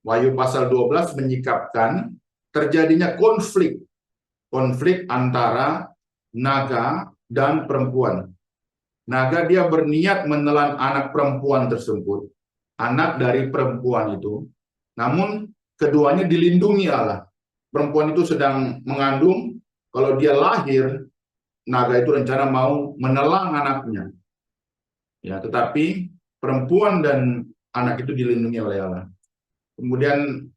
Wahyu pasal 12 menyikapkan terjadinya konflik antara naga dan perempuan. Naga dia berniat menelan anak perempuan tersebut, anak dari perempuan itu. Namun keduanya dilindungi Allah. Perempuan itu sedang mengandung, kalau dia lahir, naga itu rencana mau menelan anaknya. Ya, tetapi perempuan dan anak itu dilindungi oleh Allah. Kemudian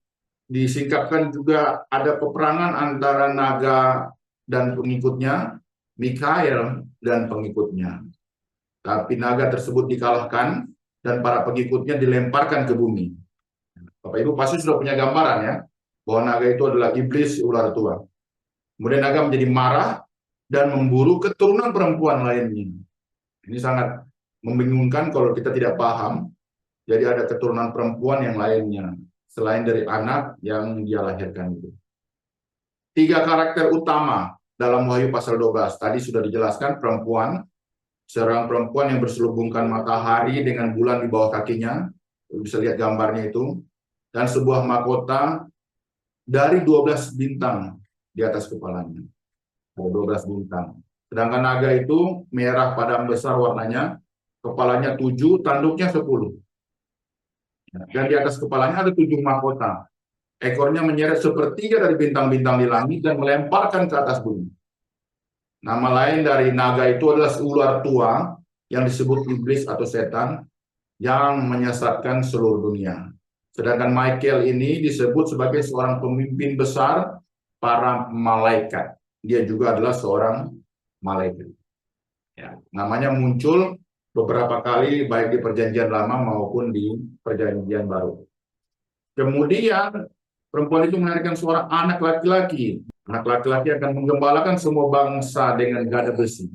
disingkapkan juga ada peperangan antara naga dan pengikutnya, Mikael dan pengikutnya. Tapi naga tersebut dikalahkan dan para pengikutnya dilemparkan ke bumi. Bapak Ibu pasti sudah punya gambaran ya, bahwa naga itu adalah iblis ular tua. Kemudian naga menjadi marah dan memburu keturunan perempuan lainnya. Ini sangat membingungkan kalau kita tidak paham. Jadi ada keturunan perempuan yang lainnya, selain dari anak yang dia lahirkan itu. 3 karakter utama dalam Wahyu pasal 12. Tadi sudah dijelaskan perempuan, seorang perempuan yang berselubungkan matahari dengan bulan di bawah kakinya. Bisa lihat gambarnya itu. Dan sebuah mahkota dari 12 bintang di atas kepalanya. Ada 12 bintang. Sedangkan naga itu merah padam besar warnanya, kepalanya 7, tanduknya 10. Dan di atas kepalanya ada 7 mahkota. Ekornya menyeret sepertiga dari bintang-bintang di langit dan melemparkan ke atas bumi. Nama lain dari naga itu adalah ular tua yang disebut iblis atau setan yang menyesatkan seluruh dunia. Sedangkan Michael ini disebut sebagai seorang pemimpin besar para malaikat. Dia juga adalah seorang malaikat. Ya, namanya muncul beberapa kali baik di Perjanjian Lama maupun di Perjanjian Baru. Kemudian perempuan itu melahirkan seorang anak laki-laki. Anak laki-laki akan menggembalakan semua bangsa dengan gada besi.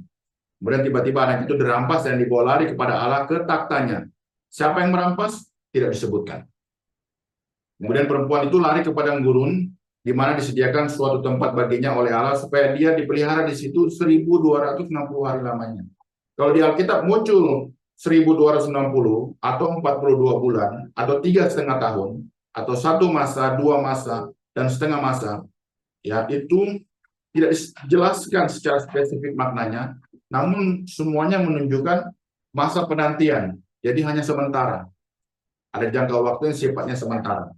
Kemudian tiba-tiba anak itu dirampas dan dibawa lari kepada Allah ke taktanya. Siapa yang merampas? Tidak disebutkan. Kemudian perempuan itu lari ke padang gurun, di mana disediakan suatu tempat baginya oleh Allah supaya dia dipelihara di situ 1260 hari lamanya. Kalau di Alkitab muncul 1260 atau 42 bulan atau 3,5 tahun atau 1 masa, 2 masa, dan setengah masa, ya itu tidak dijelaskan secara spesifik maknanya, namun semuanya menunjukkan masa penantian. Jadi hanya sementara. Ada jangka waktu yang sifatnya sementara.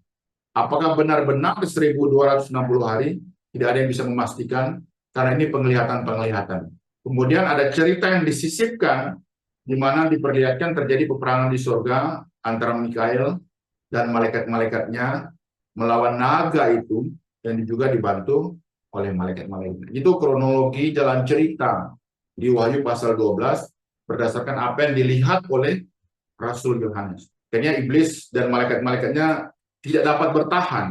Apakah benar-benar 1260 hari? Tidak ada yang bisa memastikan karena ini penglihatan-penglihatan. Kemudian ada cerita yang disisipkan di mana diperlihatkan terjadi peperangan di surga antara Mikael dan malaikat-malaikatnya melawan naga itu dan juga dibantu oleh malaikat-malaikat. Itu kronologi jalan cerita di Wahyu pasal 12 berdasarkan apa yang dilihat oleh Rasul Yohanes. Akhirnya iblis dan malaikat-malaikatnya tidak dapat bertahan.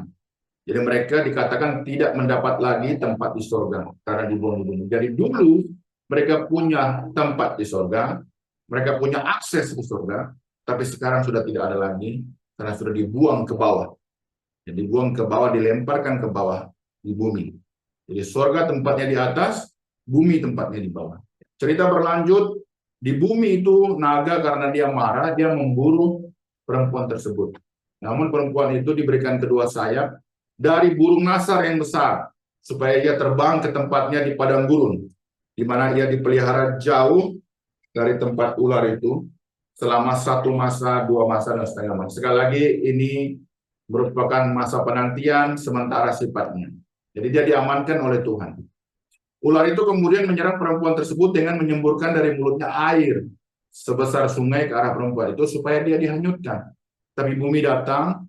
Jadi mereka dikatakan tidak mendapat lagi tempat di surga karena dibuang di bumi. Jadi dulu mereka punya tempat di surga, mereka punya akses ke surga, tapi sekarang sudah tidak ada lagi karena sudah dibuang ke bawah. Jadi dibuang ke bawah, dilemparkan ke bawah di bumi. Jadi surga tempatnya di atas, bumi tempatnya di bawah. Cerita berlanjut, di bumi itu naga karena dia marah, dia memburu perempuan tersebut. Namun perempuan itu diberikan kedua sayap dari burung nasar yang besar, supaya ia terbang ke tempatnya di padang gurun, di mana ia dipelihara jauh dari tempat ular itu, selama 1 masa, 2 masa, dan setengah masa. Sekali lagi, ini merupakan masa penantian sementara sifatnya. Jadi dia diamankan oleh Tuhan. Ular itu kemudian menyerang perempuan tersebut dengan menyemburkan dari mulutnya air sebesar sungai ke arah perempuan itu supaya dia dihanyutkan. Tapi bumi datang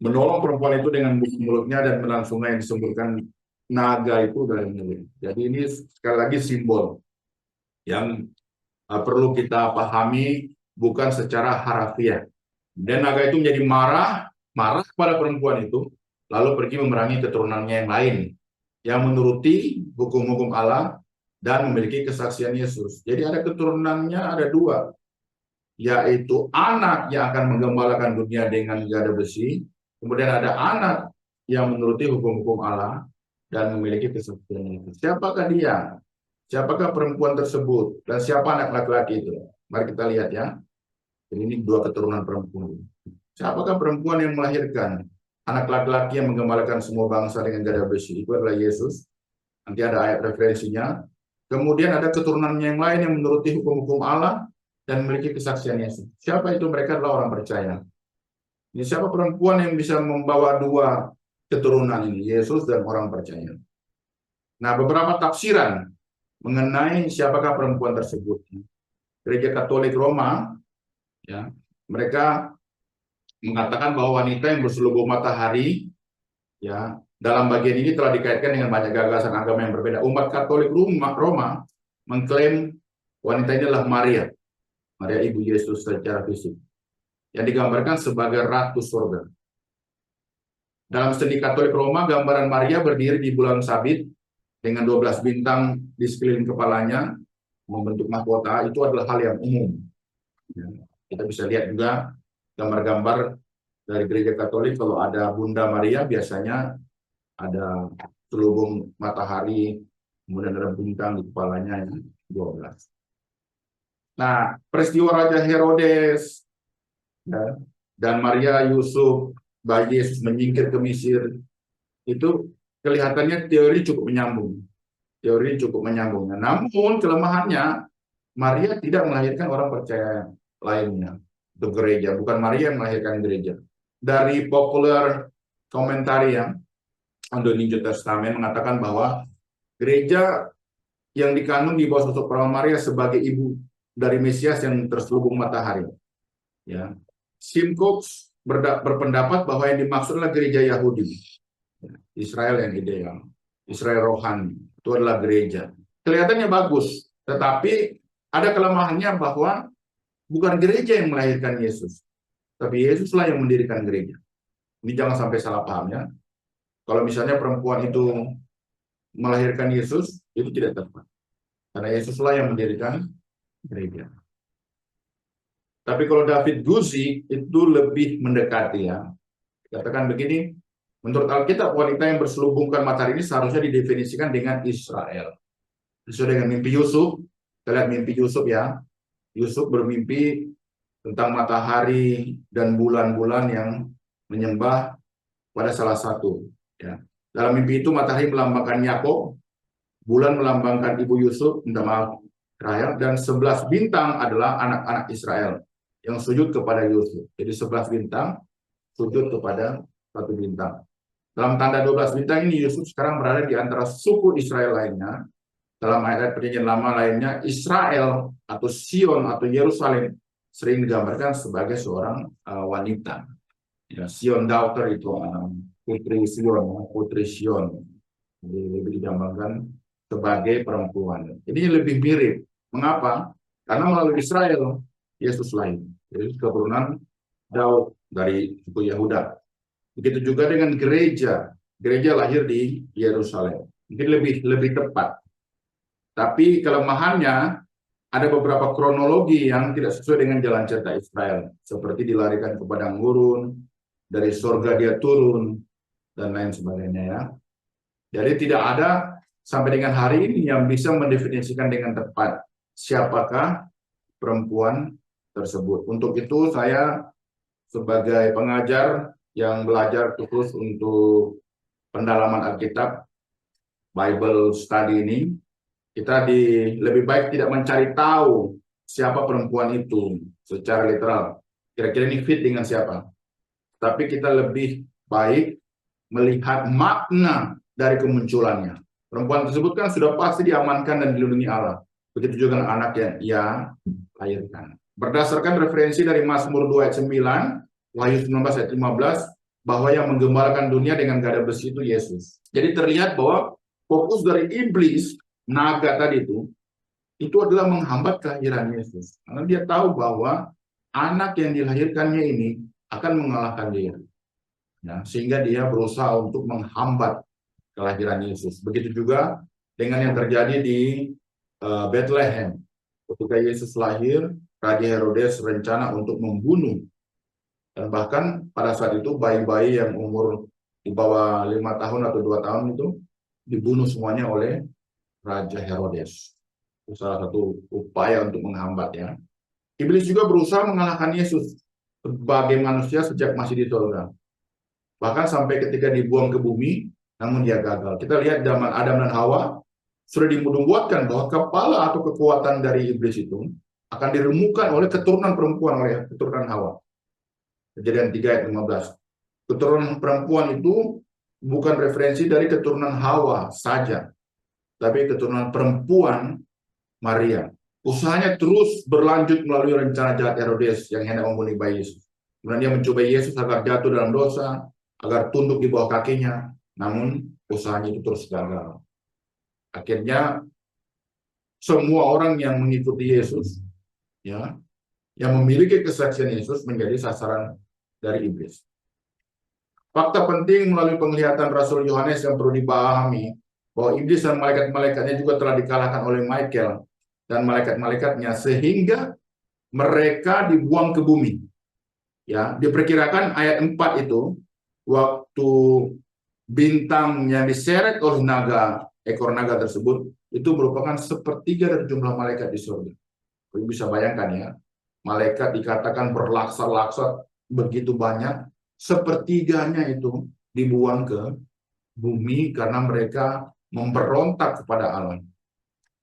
menolong perempuan itu dengan mulutnya dan menelan sungai yang disemburkan naga itu dari mulut. Jadi ini sekali lagi simbol yang perlu kita pahami bukan secara harafiah. Dan naga itu menjadi marah kepada perempuan itu, lalu pergi memerangi keturunannya yang lain yang menuruti hukum-hukum Allah dan memiliki kesaksian Yesus. Jadi ada keturunannya, ada 2, yaitu anak yang akan menggembalakan dunia dengan gada besi, kemudian ada anak yang menuruti hukum-hukum Allah dan memiliki kesaksian Yesus. Siapakah dia? Siapakah perempuan tersebut? Dan siapa anak laki-laki itu? Mari kita lihat ya. Ini 2 keturunan perempuan. Siapakah perempuan yang melahirkan? anak laki-laki yang menggembalakan semua bangsa dengan gada besi. Itu adalah Yesus. Nanti ada ayat referensinya. Kemudian ada keturunannya yang lain yang menuruti hukum-hukum Allah dan memiliki kesaksian Yesus. Siapa itu? Mereka adalah orang percaya. Ini siapa perempuan yang bisa membawa dua keturunan ini? Yesus dan orang percaya. Nah, beberapa tafsiran mengenai siapakah perempuan tersebut. Gereja Katolik Roma, ya, mereka mengatakan bahwa wanita yang berselubung matahari, ya, dalam bagian ini telah dikaitkan dengan banyak gagasan agama yang berbeda. Umat Katolik Roma mengklaim wanita ini adalah Maria, Maria ibu Yesus secara fisik, yang digambarkan sebagai ratu surga. Dalam seni Katolik Roma, gambaran Maria berdiri di bulan sabit dengan 12 bintang di sekeliling kepalanya, membentuk mahkota. Itu adalah hal yang umum. Ya, kita bisa lihat juga gambar-gambar dari gereja Katolik. Kalau ada Bunda Maria, biasanya ada selubung matahari, kemudian ada bintang di kepalanya yang 12. Nah, peristiwa Raja Herodes, ya, dan Maria Yusuf, bayi Yesus menyingkir ke Mesir, itu kelihatannya teori cukup menyambung. Teori cukup menyambung. Namun kelemahannya, Maria tidak melahirkan orang percaya lainnya. Itu gereja, bukan Maria yang melahirkan gereja. Dari popular komentarian on the New Testament mengatakan bahwa gereja yang dikandung di bawah sosok Perawan Maria sebagai ibu dari Mesias yang terselubung matahari. Ya. Simcox berpendapat bahwa yang dimaksud adalah gereja Yahudi, Israel yang ideal, Israel rohani, itu adalah gereja. Kelihatannya bagus, tetapi ada kelemahannya bahwa bukan gereja yang melahirkan Yesus, tapi Yesuslah yang mendirikan gereja. Ini jangan sampai salah paham ya. Kalau misalnya perempuan itu melahirkan Yesus, itu tidak tepat. Karena Yesuslah yang mendirikan gereja. Tapi kalau David Guzik itu lebih mendekati ya. Katakan begini, menurut Alkitab wanita yang berselubungkan matahari ini seharusnya didefinisikan dengan Israel. Sesuai dengan mimpi Yusuf, kita lihat mimpi Yusuf ya. Yusuf bermimpi tentang matahari dan bulan-bulan yang menyembah pada salah satu. Ya. Dalam mimpi itu matahari melambangkan Yakub, bulan melambangkan ibu Yusuf, minta maaf, Rahel, dan 11 bintang adalah anak-anak Israel yang sujud kepada Yusuf. Jadi 11 bintang sujud kepada satu bintang. Dalam tanda 12 bintang ini Yusuf sekarang berada di antara suku Israel lainnya. Dalam ayat perjanjian lama lainnya, Israel atau Sion atau Yerusalem sering digambarkan sebagai seorang wanita. Ya, Sion daughter itu putri Sion. Jadi lebih digambarkan sebagai perempuan. Ini lebih mirip. Mengapa? Karena melalui Israel Yesus lain. Yesus keturunan Daud dari suku Yehuda. Begitu juga dengan gereja. Gereja lahir di Yerusalem. Mungkin lebih tepat. Tapi kelemahannya ada beberapa kronologi yang tidak sesuai dengan jalan cerita Israel. Seperti dilarikan ke padang gurun, dari surga dia turun, dan lain sebagainya ya. Jadi tidak ada sampai dengan hari ini yang bisa mendefinisikan dengan tepat siapakah perempuan tersebut. Untuk itu saya sebagai pengajar yang belajar khusus untuk pendalaman Alkitab, Bible study ini, kita lebih baik tidak mencari tahu siapa perempuan itu secara literal. Kira-kira ini fit dengan siapa. Tapi kita lebih baik melihat makna dari kemunculannya. Perempuan tersebut kan sudah pasti diamankan dan dilindungi Allah. Begitu juga dengan anak yang ia lahirkan. Berdasarkan referensi dari Mazmur 2 ayat 9, Wahyu 19 ayat 15, bahwa yang menggembalakan dunia dengan gada besi itu Yesus. Jadi terlihat bahwa fokus dari iblis, naga tadi itu adalah menghambat kelahiran Yesus. Karena dia tahu bahwa anak yang dilahirkannya ini akan mengalahkan dia. Ya, sehingga dia berusaha untuk menghambat kelahiran Yesus. Begitu juga dengan yang terjadi di Bethlehem. Ketika Yesus lahir, Raja Herodes rencana untuk membunuh. Dan bahkan pada saat itu bayi-bayi yang umur di bawah 5 tahun atau 2 tahun itu dibunuh semuanya oleh Raja Herodes. Itu salah satu upaya untuk menghambatnya. Iblis juga berusaha mengalahkan Yesus sebagai manusia sejak masih di surga. Bahkan sampai ketika dibuang ke bumi, namun dia gagal. Kita lihat zaman Adam dan Hawa, sudah dibuatkan bahwa kepala atau kekuatan dari iblis itu akan diremukkan oleh keturunan perempuan, oleh keturunan Hawa. Kejadian 3 ayat 15. Keturunan perempuan itu bukan referensi dari keturunan Hawa saja, tapi keturunan perempuan Maria. Usahanya terus berlanjut melalui rencana jahat Herodes yang hendak membunuh bayi Yesus. Kemudian dia mencoba Yesus agar jatuh dalam dosa, agar tunduk di bawah kakinya. Namun usahanya itu terus gagal. Akhirnya semua orang yang mengikuti Yesus, ya, yang memiliki kesaksian Yesus menjadi sasaran dari iblis. Fakta penting melalui penglihatan Rasul Yohanes yang perlu dipahami bahwa iblis dan malaikat-malaikatnya juga telah dikalahkan oleh Michael dan malaikat-malaikatnya sehingga mereka dibuang ke bumi. Ya, diperkirakan ayat 4 itu waktu bintang yang diseret oleh ekor naga tersebut itu merupakan sepertiga dari jumlah malaikat di surga. Kalian bisa bayangkan ya, malaikat dikatakan berlaksa-laksa begitu banyak, sepertiganya itu dibuang ke bumi karena mereka memberontak kepada Allah.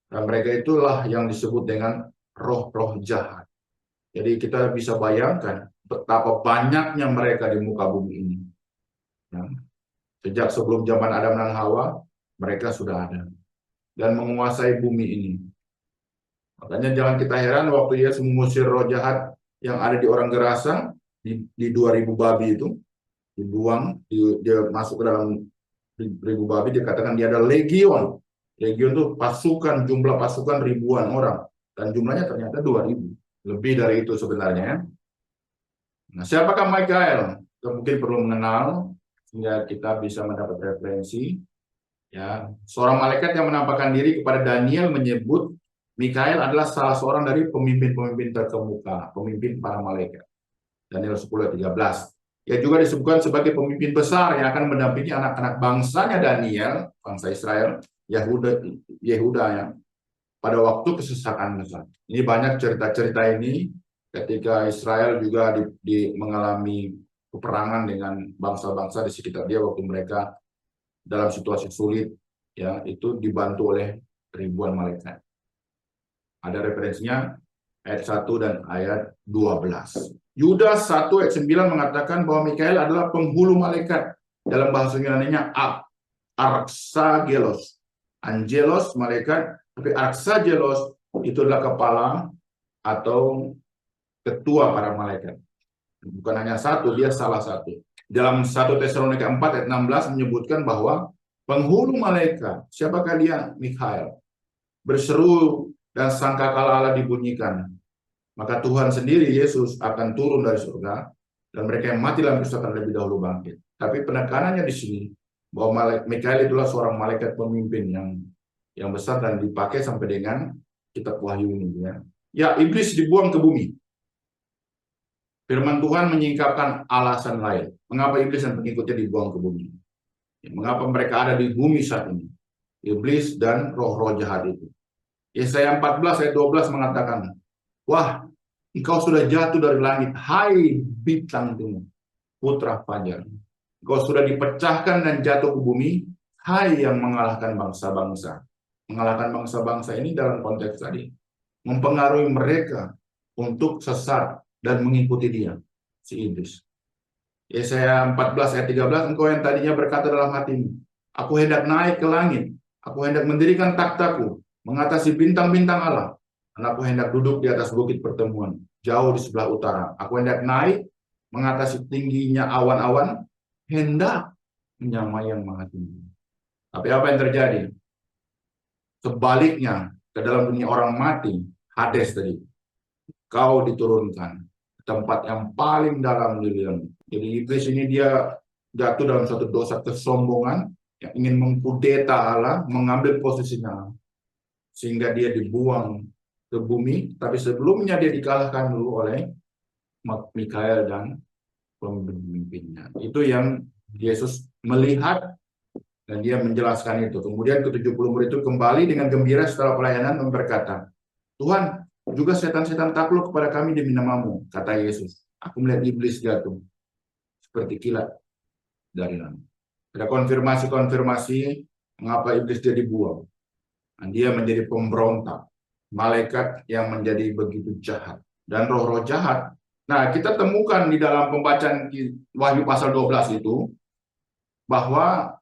Dan mereka itulah yang disebut dengan roh-roh jahat. Jadi kita bisa bayangkan betapa banyaknya mereka di muka bumi ini. Ya. Sejak sebelum zaman Adam dan Hawa, mereka sudah ada dan menguasai bumi ini. Makanya jangan kita heran waktu Yesus mengusir roh jahat yang ada di orang Gerasa, di 2000 babi itu, dibuang, dia masuk ke dalam 1000 babi, dikatakan dia ada legion. Legion itu pasukan, jumlah pasukan ribuan orang. Dan jumlahnya ternyata 2000. Lebih dari itu sebenarnya. Nah, siapakah Michael? Kita mungkin perlu mengenal, sehingga kita bisa mendapat referensi. Ya, seorang malaikat yang menampakkan diri kepada Daniel menyebut Mikael adalah salah seorang dari pemimpin-pemimpin terkemuka, pemimpin para malaikat. Daniel 10 ayat 13. Ia juga disebutkan sebagai pemimpin besar yang akan mendampingi anak-anak bangsanya Daniel, bangsa Israel, Yehuda yang pada waktu kesesakan besar. Ini banyak cerita-cerita ini ketika Israel juga mengalami peperangan dengan bangsa-bangsa di sekitar dia waktu mereka dalam situasi sulit, ya, itu dibantu oleh ribuan malaikat. Ada referensinya ayat 1 dan ayat 12. Yudas 1 ayat 9 mengatakan bahwa Mikael adalah penghulu malaikat. Dalam bahasa Yunani-nya Arxagelos. Angelos malaikat, tapi Arxagelos itu adalah kepala atau ketua para malaikat. Bukan hanya satu, dia salah satu. Dalam 1 Tesalonika 4 ayat 16 menyebutkan bahwa penghulu malaikat, siapakah dia? Mikael. Berseru dan sangkakala Allah dibunyikan, maka Tuhan sendiri, Yesus, akan turun dari surga, dan mereka yang mati dalam Kristus akan lebih dahulu bangkit. Tapi penekanannya di sini, bahwa Mikael itulah seorang malaikat pemimpin yang besar dan dipakai sampai dengan kitab Wahyu ini. Ya, iblis dibuang ke bumi. Firman Tuhan menyingkapkan alasan lain. Mengapa iblis dan pengikutnya dibuang ke bumi? Mengapa mereka ada di bumi saat ini? Iblis dan roh-roh jahat itu. Yesaya 14 ayat 12 mengatakan, wah, engkau sudah jatuh dari langit, hai bintang timur, putra fajar. Engkau sudah dipecahkan dan jatuh ke bumi, hai yang mengalahkan bangsa-bangsa. Mengalahkan bangsa-bangsa ini dalam konteks tadi, mempengaruhi mereka untuk sesat dan mengikuti dia, si iblis. Yesaya 14 ayat 13, engkau yang tadinya berkata dalam hatimu, aku hendak naik ke langit, aku hendak mendirikan takhtaku, mengatasi bintang-bintang Allah. Dan aku hendak duduk di atas bukit pertemuan, jauh di sebelah utara. Aku hendak naik, mengatasi tingginya awan-awan, hendak menyamai yang maha tinggi. Tapi apa yang terjadi? Sebaliknya, ke dalam dunia orang mati, Hades tadi, kau diturunkan ke tempat yang paling dalam di dunia. Jadi iblis ini dia jatuh dalam suatu dosa kesombongan, yang ingin mengkudeta Allah, mengambil posisinya, sehingga dia dibuang ke bumi, tapi sebelumnya dia dikalahkan dulu oleh Mikael dan pemimpinnya. Itu yang Yesus melihat dan dia menjelaskan itu. Kemudian ke-70 murid itu kembali dengan gembira setelah pelayanan dan berkata, Tuhan, juga setan-setan takluk kepada kami demi namamu, kata Yesus. Aku melihat iblis jatuh seperti kilat dari langit. Ada konfirmasi-konfirmasi mengapa iblis dia dibuang. Nah, dia menjadi pemberontak, malaikat yang menjadi begitu jahat, dan roh-roh jahat. Nah, kita temukan di dalam pembacaan Wahyu pasal 12 itu, bahwa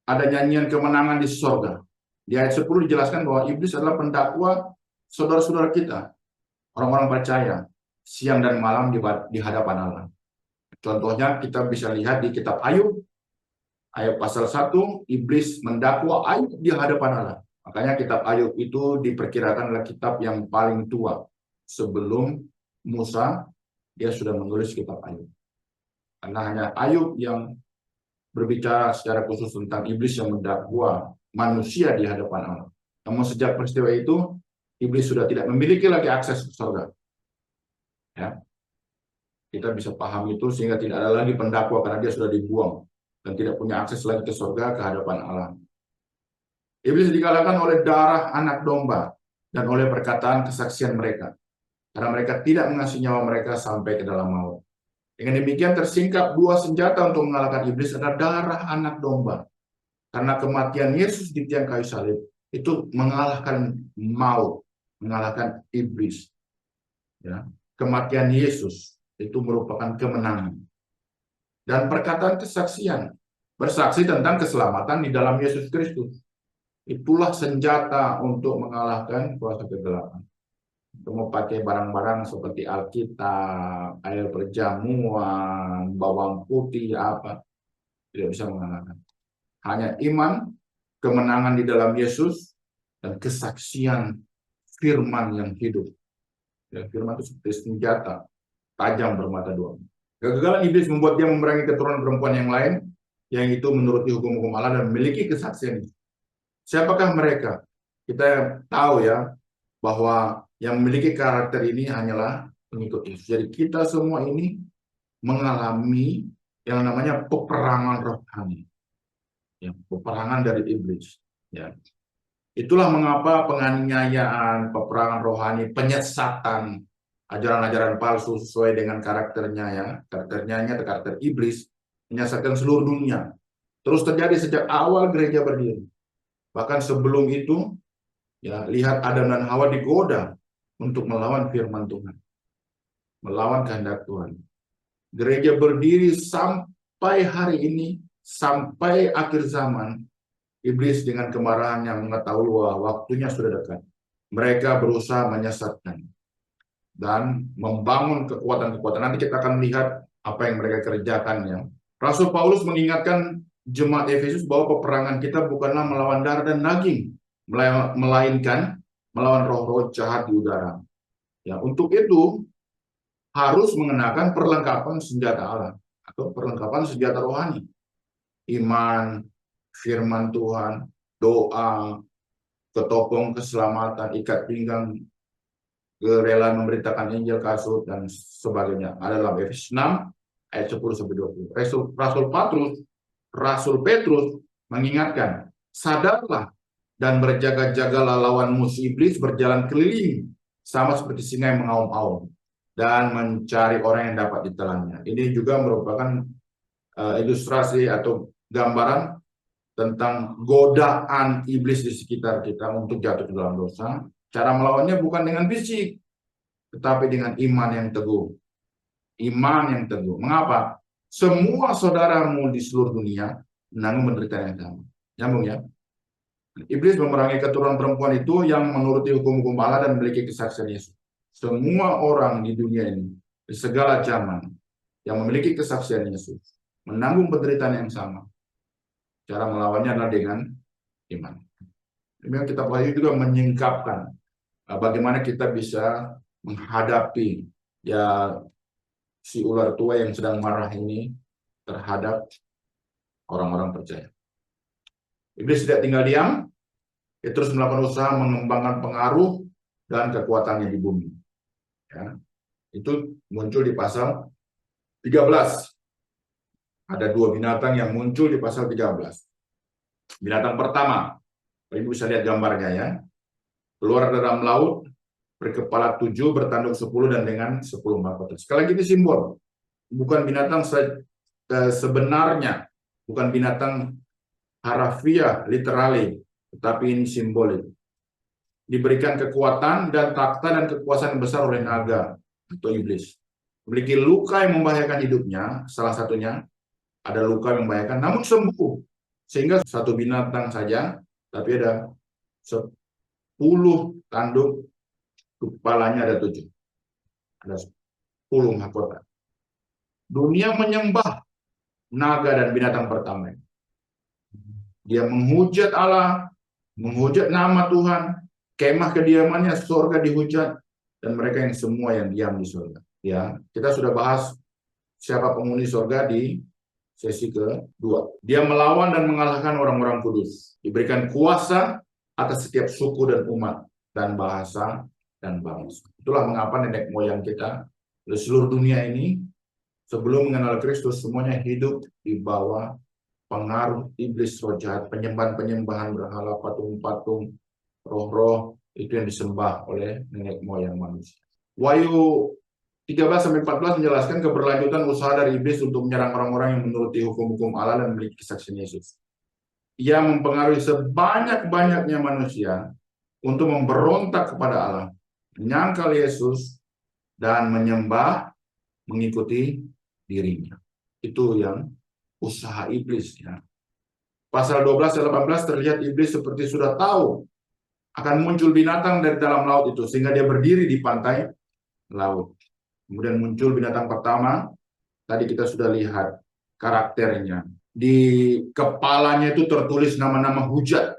ada nyanyian kemenangan di sorga. Di ayat 10 dijelaskan bahwa iblis adalah pendakwa saudara-saudara kita, orang-orang percaya, siang dan malam di hadapan Allah. Contohnya kita bisa lihat di kitab Ayub, ayat pasal 1, iblis mendakwa Ayub di hadapan Allah. Makanya kitab Ayub itu diperkirakan adalah kitab yang paling tua. Sebelum Musa, dia sudah menulis kitab Ayub. Karena hanya Ayub yang berbicara secara khusus tentang iblis yang mendakwa manusia di hadapan Allah. Namun sejak peristiwa itu, iblis sudah tidak memiliki lagi akses ke surga. Ya. Kita bisa paham itu sehingga tidak ada lagi pendakwa karena dia sudah dibuang dan tidak punya akses lagi ke surga, ke hadapan Allah. Iblis dikalahkan oleh darah anak domba dan oleh perkataan kesaksian mereka, karena mereka tidak mengasihi nyawa mereka sampai ke dalam maut. Dengan demikian tersingkap dua senjata untuk mengalahkan iblis adalah darah anak domba. Karena kematian Yesus di tiang kayu salib itu mengalahkan maut, mengalahkan iblis. Ya. Kematian Yesus itu merupakan kemenangan. Dan perkataan kesaksian, bersaksi tentang keselamatan di dalam Yesus Kristus. Itulah senjata untuk mengalahkan kuasa kegelapan. Itu mau pakai barang-barang seperti Alkitab, air perjamuan, bawang putih, apa, tidak bisa mengalahkan. Hanya iman, kemenangan di dalam Yesus, dan kesaksian firman yang hidup. Ya, firman itu seperti senjata tajam bermata dua. Kegagalan iblis membuat dia memerangi keturunan perempuan yang lain, yang itu menuruti hukum-hukum Allah dan memiliki kesaksian. Siapakah mereka? Kita tahu ya, bahwa yang memiliki karakter ini hanyalah pengikut Yesus. Jadi kita semua ini mengalami yang namanya peperangan rohani. Ya, peperangan dari iblis. Ya. Itulah mengapa penganiayaan, peperangan rohani, penyesatan, ajaran-ajaran palsu sesuai dengan karakternya ya, karakter iblis menyesatkan seluruh dunia. Terus terjadi sejak awal gereja berdiri. Bahkan sebelum itu, ya, lihat Adam dan Hawa digoda untuk melawan firman Tuhan, melawan kehendak Tuhan. Gereja berdiri sampai hari ini, sampai akhir zaman. Iblis dengan kemarahan yang mengetahui bahwa waktunya sudah dekat, mereka berusaha menyesatkan dan membangun kekuatan-kekuatan. Nanti kita akan melihat apa yang mereka kerjakan ya. Rasul Paulus mengingatkan jemaat Efesus bahwa peperangan kita bukanlah melawan darah dan daging, melainkan melawan roh-roh jahat di udara. Ya, untuk itu harus mengenakan perlengkapan senjata Allah atau perlengkapan senjata rohani. Iman, firman Tuhan, doa, ketopong keselamatan, ikat pinggang, kerelaan memberitakan Injil, kasut, dan sebagainya. Ada dalam Efesus 6 ayat 10-20. Rasul Petrus mengingatkan, sadarlah dan berjaga-jagalah lawan musuh iblis berjalan keliling sama seperti singa yang mengaum-aum dan mencari orang yang dapat ditelannya. Ini juga merupakan ilustrasi atau gambaran tentang godaan iblis di sekitar kita untuk jatuh ke dalam dosa. Cara melawannya bukan dengan fisik, tetapi dengan iman yang teguh. Iman yang teguh. Mengapa? Semua saudaramu di seluruh dunia menanggung penderitaan yang sama. Nyambung ya? Iblis memerangi keturunan perempuan itu yang menuruti hukum-hukum Allah dan memiliki kesaksian Yesus. Semua orang di dunia ini, di segala zaman, yang memiliki kesaksian Yesus, menanggung penderitaan yang sama. Cara melawannya adalah dengan iman. Demikian kitab Wahyu juga menyingkapkan bagaimana kita bisa menghadapi ya si ular tua yang sedang marah ini terhadap orang-orang percaya. Iblis tidak tinggal diam, dia terus melakukan usaha mengembangkan pengaruh dan kekuatannya di bumi. Ya, itu muncul di pasal 13. Ada dua binatang yang muncul di pasal 13. Binatang pertama, Ibu bisa lihat gambarnya ya. Keluar dalam laut, berkepala 7, bertanduk 10, dan dengan 10 mahkota. Sekali lagi itu simbol. Bukan binatang sebenarnya. bukan binatang harafiah, literally, tetapi ini simbolik. Diberikan kekuatan dan takhta dan kekuasaan yang besar oleh naga atau iblis. Memiliki luka yang membahayakan hidupnya, salah satunya ada luka yang membahayakan, namun sembuh. Sehingga satu binatang saja, tapi ada 10 tanduk, kepalanya ada 7. Ada 10 mahkota. Dunia menyembah naga dan binatang pertama. Dia menghujat Allah, menghujat nama Tuhan, kemah kediamannya, surga dihujat, dan mereka yang semua yang diam di surga. Ya, kita sudah bahas siapa penghuni surga di sesi kedua. Dia melawan dan mengalahkan orang-orang kudus. Diberikan kuasa atas setiap suku dan umat dan bahasa dan bangsa. Itulah mengapa nenek moyang kita di seluruh dunia ini sebelum mengenal Kristus semuanya hidup di bawah pengaruh iblis, roh jahat, penyembahan-penyembahan berhala, patung-patung, roh-roh itu yang disembah oleh nenek moyang manusia. Wahyu 13-14 menjelaskan keberlanjutan usaha dari iblis untuk menyerang orang-orang yang menuruti hukum-hukum Allah dan memiliki kesaksian Yesus. Ia mempengaruhi sebanyak-banyaknya manusia untuk memberontak kepada Allah, menyangkal Yesus, dan menyembah, mengikuti dirinya. Itu yang usaha iblis. Ya. Pasal 12-18 terlihat iblis seperti sudah tahu akan muncul binatang dari dalam laut itu, sehingga dia berdiri di pantai laut. Kemudian muncul binatang pertama, tadi kita sudah lihat karakternya. Di kepalanya itu tertulis nama-nama hujat.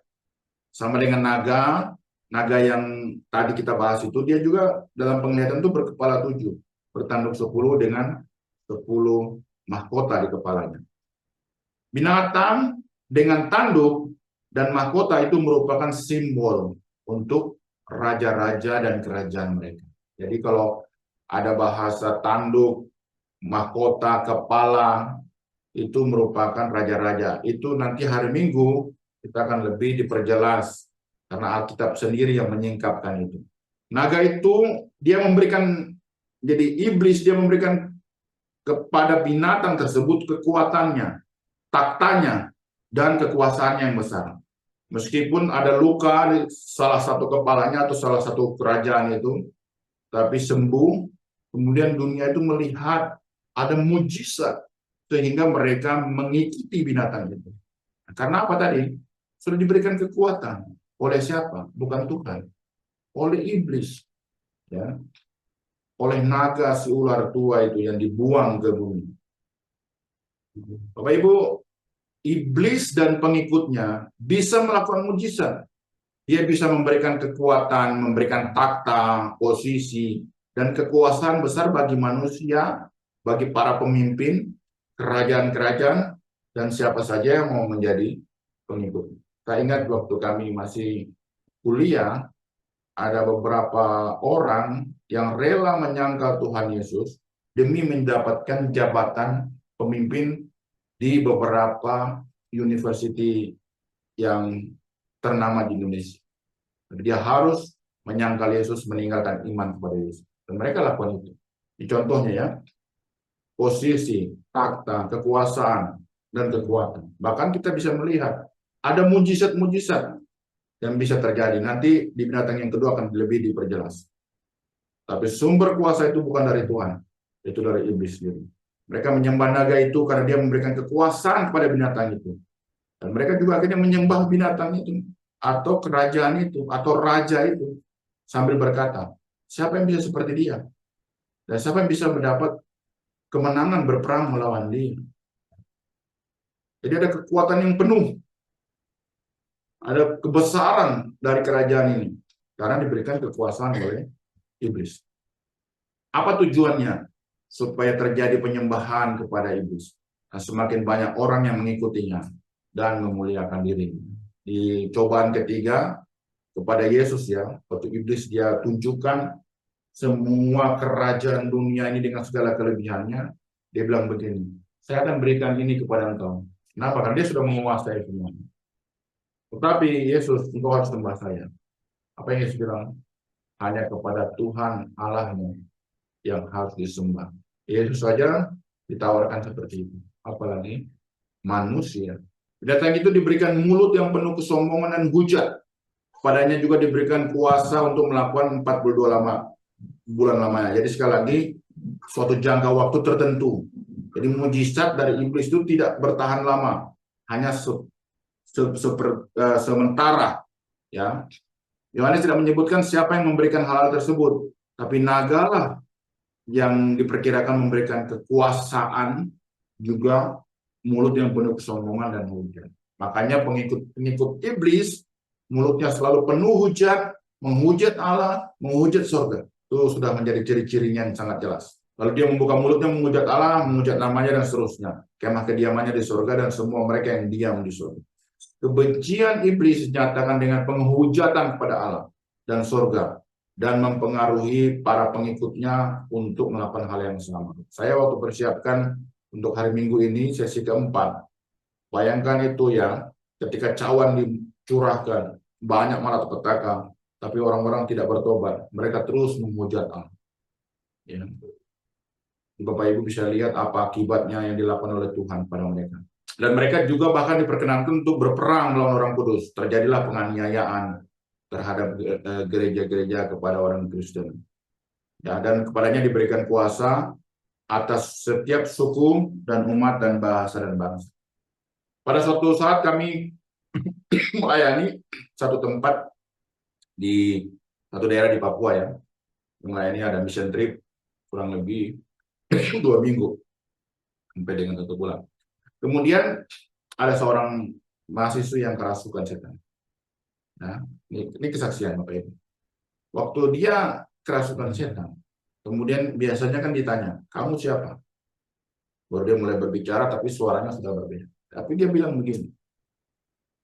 Sama dengan naga, naga yang tadi kita bahas itu, dia juga dalam penglihatan itu berkepala 7, bertanduk 10 dengan 10 mahkota di kepalanya. Binatang dengan tanduk dan mahkota itu merupakan simbol untuk raja-raja dan kerajaan mereka. Jadi kalau ada bahasa tanduk, mahkota, kepala, itu merupakan raja-raja. Itu nanti hari Minggu kita akan lebih diperjelas karena Alkitab sendiri yang menyingkapkan itu. Naga itu dia memberikan, jadi iblis dia memberikan kepada binatang tersebut kekuatannya, taktanya, dan kekuasaannya yang besar. Meskipun ada luka di salah satu kepalanya atau salah satu kerajaan itu, tapi sembuh. Kemudian dunia itu melihat ada mujizat sehingga mereka mengikuti binatang itu. Karena apa tadi? Sudah diberikan kekuatan oleh siapa? Bukan Tuhan, oleh iblis, ya, oleh naga si ular tua itu yang dibuang ke bumi. Bapak Ibu, iblis dan pengikutnya bisa melakukan mujizat. Dia bisa memberikan kekuatan, memberikan takhta, posisi, dan kekuasaan besar bagi manusia, bagi para pemimpin, kerajaan-kerajaan, dan siapa saja yang mau menjadi pengikut. Saya ingat waktu kami masih kuliah, ada beberapa orang yang rela menyangkal Tuhan Yesus demi mendapatkan jabatan pemimpin di beberapa university yang ternama di Indonesia. Dia harus menyangkal Yesus, meninggalkan iman kepada Yesus. Dan mereka lakukan itu. Di contohnya ya, posisi, takhta, kekuasaan, dan kekuatan. Bahkan kita bisa melihat ada mujizat-mujizat yang bisa terjadi. Nanti di binatang yang kedua akan lebih diperjelas. Tapi sumber kuasa itu bukan dari Tuhan. Itu dari iblis sendiri. Mereka menyembah naga itu karena dia memberikan kekuasaan kepada binatang itu. Dan mereka juga akhirnya menyembah binatang itu, atau kerajaan itu, atau raja itu, sambil berkata, siapa yang bisa seperti dia? Dan siapa yang bisa mendapat kemenangan berperang melawan dia? Jadi ada kekuatan yang penuh, ada kebesaran dari kerajaan ini, karena diberikan kekuasaan oleh iblis. Apa tujuannya? Supaya terjadi penyembahan kepada iblis. Nah, semakin banyak orang yang mengikutinya dan memuliakan dirinya. Di cobaan ketiga kepada Yesus ya, waktu iblis dia tunjukkan semua kerajaan dunia ini dengan segala kelebihannya, dia bilang begini, saya akan berikan ini kepada engkau. Kenapa? Karena dia sudah menguasai semuanya. Tetapi Yesus, engkau harus sembah saya. Apa yang Yesus bilang? Hanya kepada Tuhan Allahmu yang harus disembah. Yesus saja ditawarkan seperti itu. Apalagi manusia. Binatang itu diberikan mulut yang penuh kesombongan dan hujat. Padanya juga diberikan kuasa untuk melakukan 42 bulan lamanya. Jadi sekali lagi, suatu jangka waktu tertentu. Jadi mujizat dari iblis itu tidak bertahan lama, hanya sementara. Ya, Yohanes tidak menyebutkan siapa yang memberikan hal tersebut, tapi naga lah yang diperkirakan memberikan kekuasaan, juga mulut yang penuh kesombongan dan hujat. Makanya pengikut iblis mulutnya selalu penuh hujat, menghujat Allah, menghujat surga. Itu sudah menjadi ciri-cirinya yang sangat jelas. Lalu dia membuka mulutnya menghujat Allah, menghujat namanya dan seterusnya. Kemah kediamannya di surga dan semua mereka yang diam di surga. Kebencian iblis dinyatakan dengan penghujatan kepada Allah dan surga, dan mempengaruhi para pengikutnya untuk melakukan hal yang sama. Saya waktu persiapkan untuk hari Minggu ini, sesi keempat, bayangkan itu ya, ketika cawan dicurahkan, banyak malapetaka, tapi orang-orang tidak bertobat, mereka terus menghujat Allah. Ya. Bapak Ibu bisa lihat apa akibatnya yang dilakukan oleh Tuhan pada mereka. Dan mereka juga bahkan diperkenankan untuk berperang melawan orang kudus. Terjadilah penganiayaan terhadap gereja-gereja kepada orang Kristen. Ya, dan kepadanya diberikan kuasa atas setiap suku dan umat dan bahasa dan bangsa. Pada suatu saat kami melayani satu tempat di satu daerah di Papua ya. Melayani ada mission trip kurang lebih 2 minggu sampai dengan 1 bulan. Kemudian ada seorang mahasiswa yang kerasukan setan. Nah, ini kesaksian Bapak Ibu. Waktu dia kerasukan setan, kemudian biasanya kan ditanya, kamu siapa? Baru dia mulai berbicara, tapi suaranya sudah berbeda. Tapi dia bilang begini,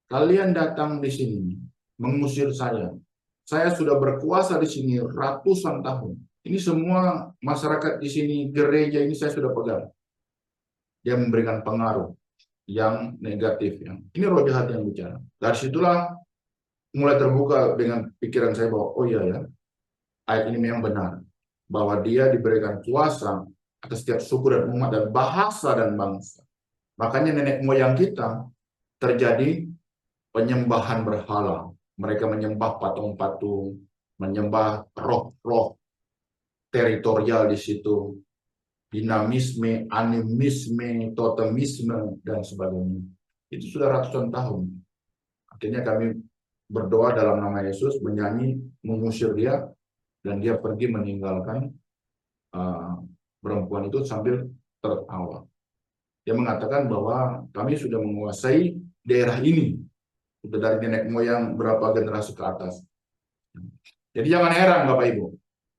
kalian datang di sini mengusir saya. Saya sudah berkuasa di sini ratusan tahun. Ini semua masyarakat di sini, gereja ini saya sudah pegang. Dia memberikan pengaruh yang negatif. Ini roh jahat yang bicara. Dari situlah mulai terbuka dengan pikiran saya bahwa, oh iya ya, ayat ini memang benar. Bahwa dia diberikan kuasa atas setiap suku dan umat dan bahasa dan bangsa. Makanya nenek moyang kita terjadi penyembahan berhala. Mereka menyembah patung-patung, menyembah roh-roh teritorial di situ, dinamisme, animisme, totemisme, dan sebagainya. Itu sudah ratusan tahun. Akhirnya kami berdoa dalam nama Yesus, menyanyi, mengusir dia, dan dia pergi meninggalkan perempuan itu sambil tertawa. Dia mengatakan bahwa kami sudah menguasai daerah ini, sudah dari nenek moyang berapa generasi ke atas. Jadi jangan heran Bapak Ibu,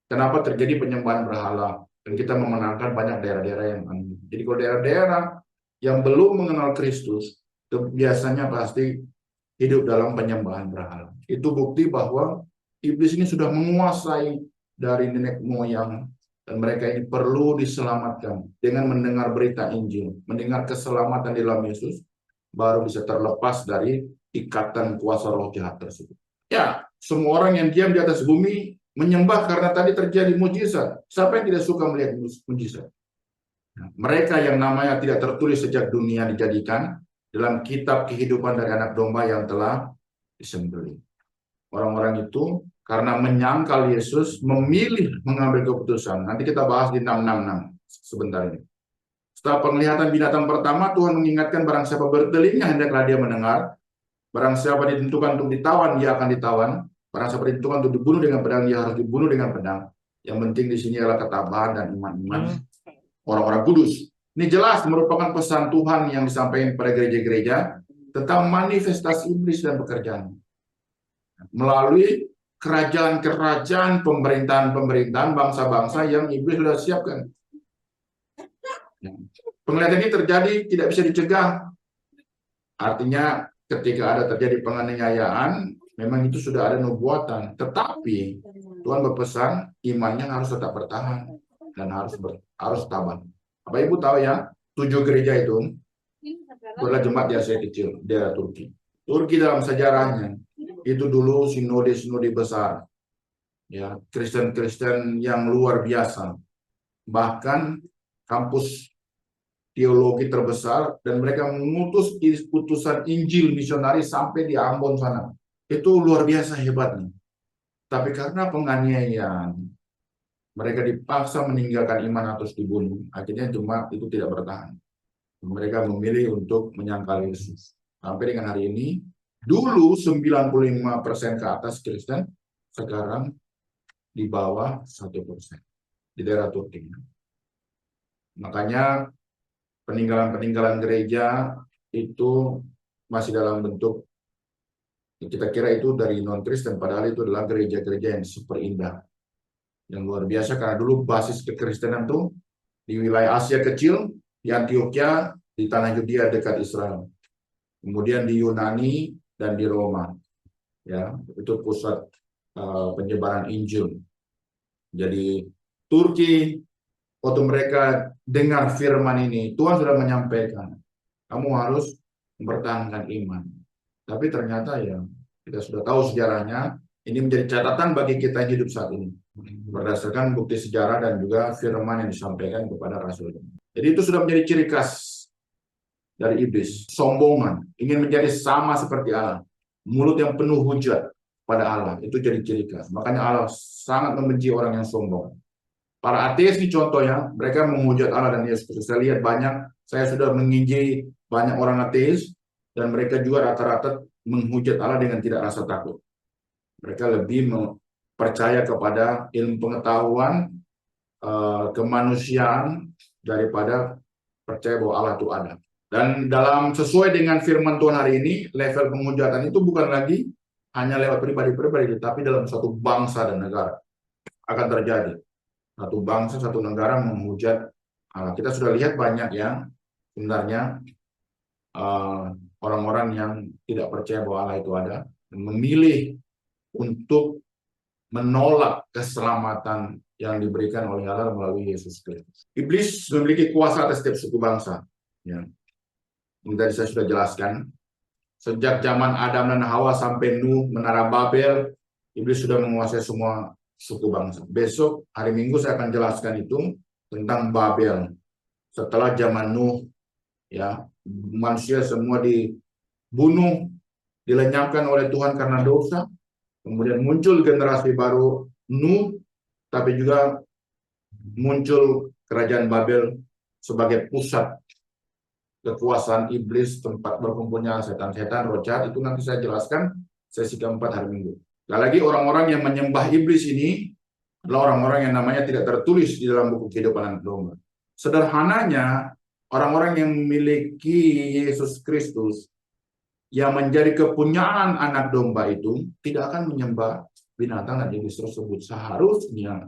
kenapa terjadi penyembahan berhala, dan kita memenangkan banyak daerah-daerah yang aneh. Jadi kalau daerah-daerah yang belum mengenal Kristus, biasanya pasti hidup dalam penyembahan berhala. Itu bukti bahwa iblis ini sudah menguasai dari nenek moyang, dan mereka ini perlu diselamatkan dengan mendengar berita Injil, mendengar keselamatan di dalam Yesus, baru bisa terlepas dari ikatan kuasa roh jahat tersebut. Ya, semua orang yang diam di atas bumi menyembah karena tadi terjadi mujizat. Siapa yang tidak suka melihat mujizat? Nah, mereka yang namanya tidak tertulis sejak dunia dijadikan dalam kitab kehidupan dari anak domba yang telah disembelih. Orang-orang itu karena menyangkal Yesus memilih mengambil keputusan. Nanti kita bahas di 666 sebentar ini. Setelah penglihatan binatang pertama, Tuhan mengingatkan barang siapa bertelinga hendaklah dia mendengar. Barang siapa ditentukan untuk ditawan, dia akan ditawan. Barang siapa ditentukan untuk dibunuh dengan pedang, dia harus dibunuh dengan pedang. Yang penting di sini adalah ketabahan dan iman-iman orang-orang kudus. Ini jelas merupakan pesan Tuhan yang disampaikan pada gereja-gereja tentang manifestasi iblis dan pekerjaan. Melalui kerajaan-kerajaan, pemerintahan-pemerintahan, bangsa-bangsa yang iblis sudah siapkan. Penglihatan ini terjadi tidak bisa dicegah. Artinya ketika ada terjadi penganiayaan, memang itu sudah ada nubuatan. Tetapi Tuhan berpesan imannya harus tetap bertahan dan harus tabah. Bapak Ibu tahu ya, 7 gereja itu adalah jemaat di Asia Kecil, daerah Turki. Turki dalam sejarahnya itu dulu sinode-sinode besar, ya, Kristen-Kristen yang luar biasa. Bahkan kampus teologi terbesar, dan mereka mengutus utusan Injil misionaris sampai di Ambon sana. Itu luar biasa hebatnya. Tapi karena penganiayaan, mereka dipaksa meninggalkan iman atau dibunuh. Akhirnya jemaat itu tidak bertahan. Mereka memilih untuk menyangkal Yesus. Sampai dengan hari ini, dulu 95% ke atas Kristen, sekarang di bawah 1% di daerah Turki. Makanya peninggalan-peninggalan gereja itu masih dalam bentuk, kita kira itu dari non-Kristen, padahal itu adalah gereja-gereja yang super indah, yang luar biasa, karena dulu basis kekristenan tuh di wilayah Asia Kecil, di Antioquia, di tanah Yudea dekat Israel, kemudian di Yunani dan di Roma, ya itu pusat penyebaran Injil. Jadi Turki, waktu mereka dengar firman ini, Tuhan sudah menyampaikan, kamu harus mempertahankan iman. Tapi ternyata ya, kita sudah tahu sejarahnya, ini menjadi catatan bagi kita yang hidup saat ini. Berdasarkan bukti sejarah dan juga firman yang disampaikan kepada Rasul. Jadi itu sudah menjadi ciri khas dari iblis. Sombongan, ingin menjadi sama seperti Allah. Mulut yang penuh hujat pada Allah, itu jadi ciri khas. Makanya Allah sangat membenci orang yang sombong. Para ateis ini contohnya, mereka menghujat Allah dan Yesus. Saya lihat saya sudah menginjili banyak orang ateis, dan mereka juga rata-rata menghujat Allah dengan tidak rasa takut. Mereka lebih percaya kepada ilmu pengetahuan, kemanusiaan, daripada percaya bahwa Allah itu ada. Dan sesuai dengan firman Tuhan hari ini, level penghujatan itu bukan lagi hanya lewat pribadi-pribadi, tapi dalam satu bangsa dan negara akan terjadi. Satu bangsa, satu negara menghujat Allah. Kita sudah lihat banyak yang sebenarnya orang-orang yang tidak percaya bahwa Allah itu ada, dan memilih untuk menolak keselamatan yang diberikan oleh Allah melalui Yesus Kristus. Iblis memiliki kuasa atas setiap suku bangsa. Ya. Ini tadi saya sudah jelaskan. Sejak zaman Adam dan Hawa sampai Nuh, menara Babel, iblis sudah menguasai semua suku bangsa. Besok hari Minggu saya akan jelaskan itu tentang Babel. Setelah zaman Nuh, ya, manusia semua dibunuh, dilenyapkan oleh Tuhan karena dosa. Kemudian muncul generasi baru Nuh, tapi juga muncul kerajaan Babel sebagai pusat kekuasaan iblis, tempat berkumpulnya setan-setan, roh jahat. Itu nanti saya jelaskan sesi keempat hari Minggu. Sekali lagi, orang-orang yang menyembah iblis ini adalah orang-orang yang namanya tidak tertulis di dalam buku kehidupan anak domba. Sederhananya, orang-orang yang memiliki Yesus Kristus, yang menjadi kepunyaan anak domba itu, tidak akan menyembah binatang dan iblis tersebut seharusnya.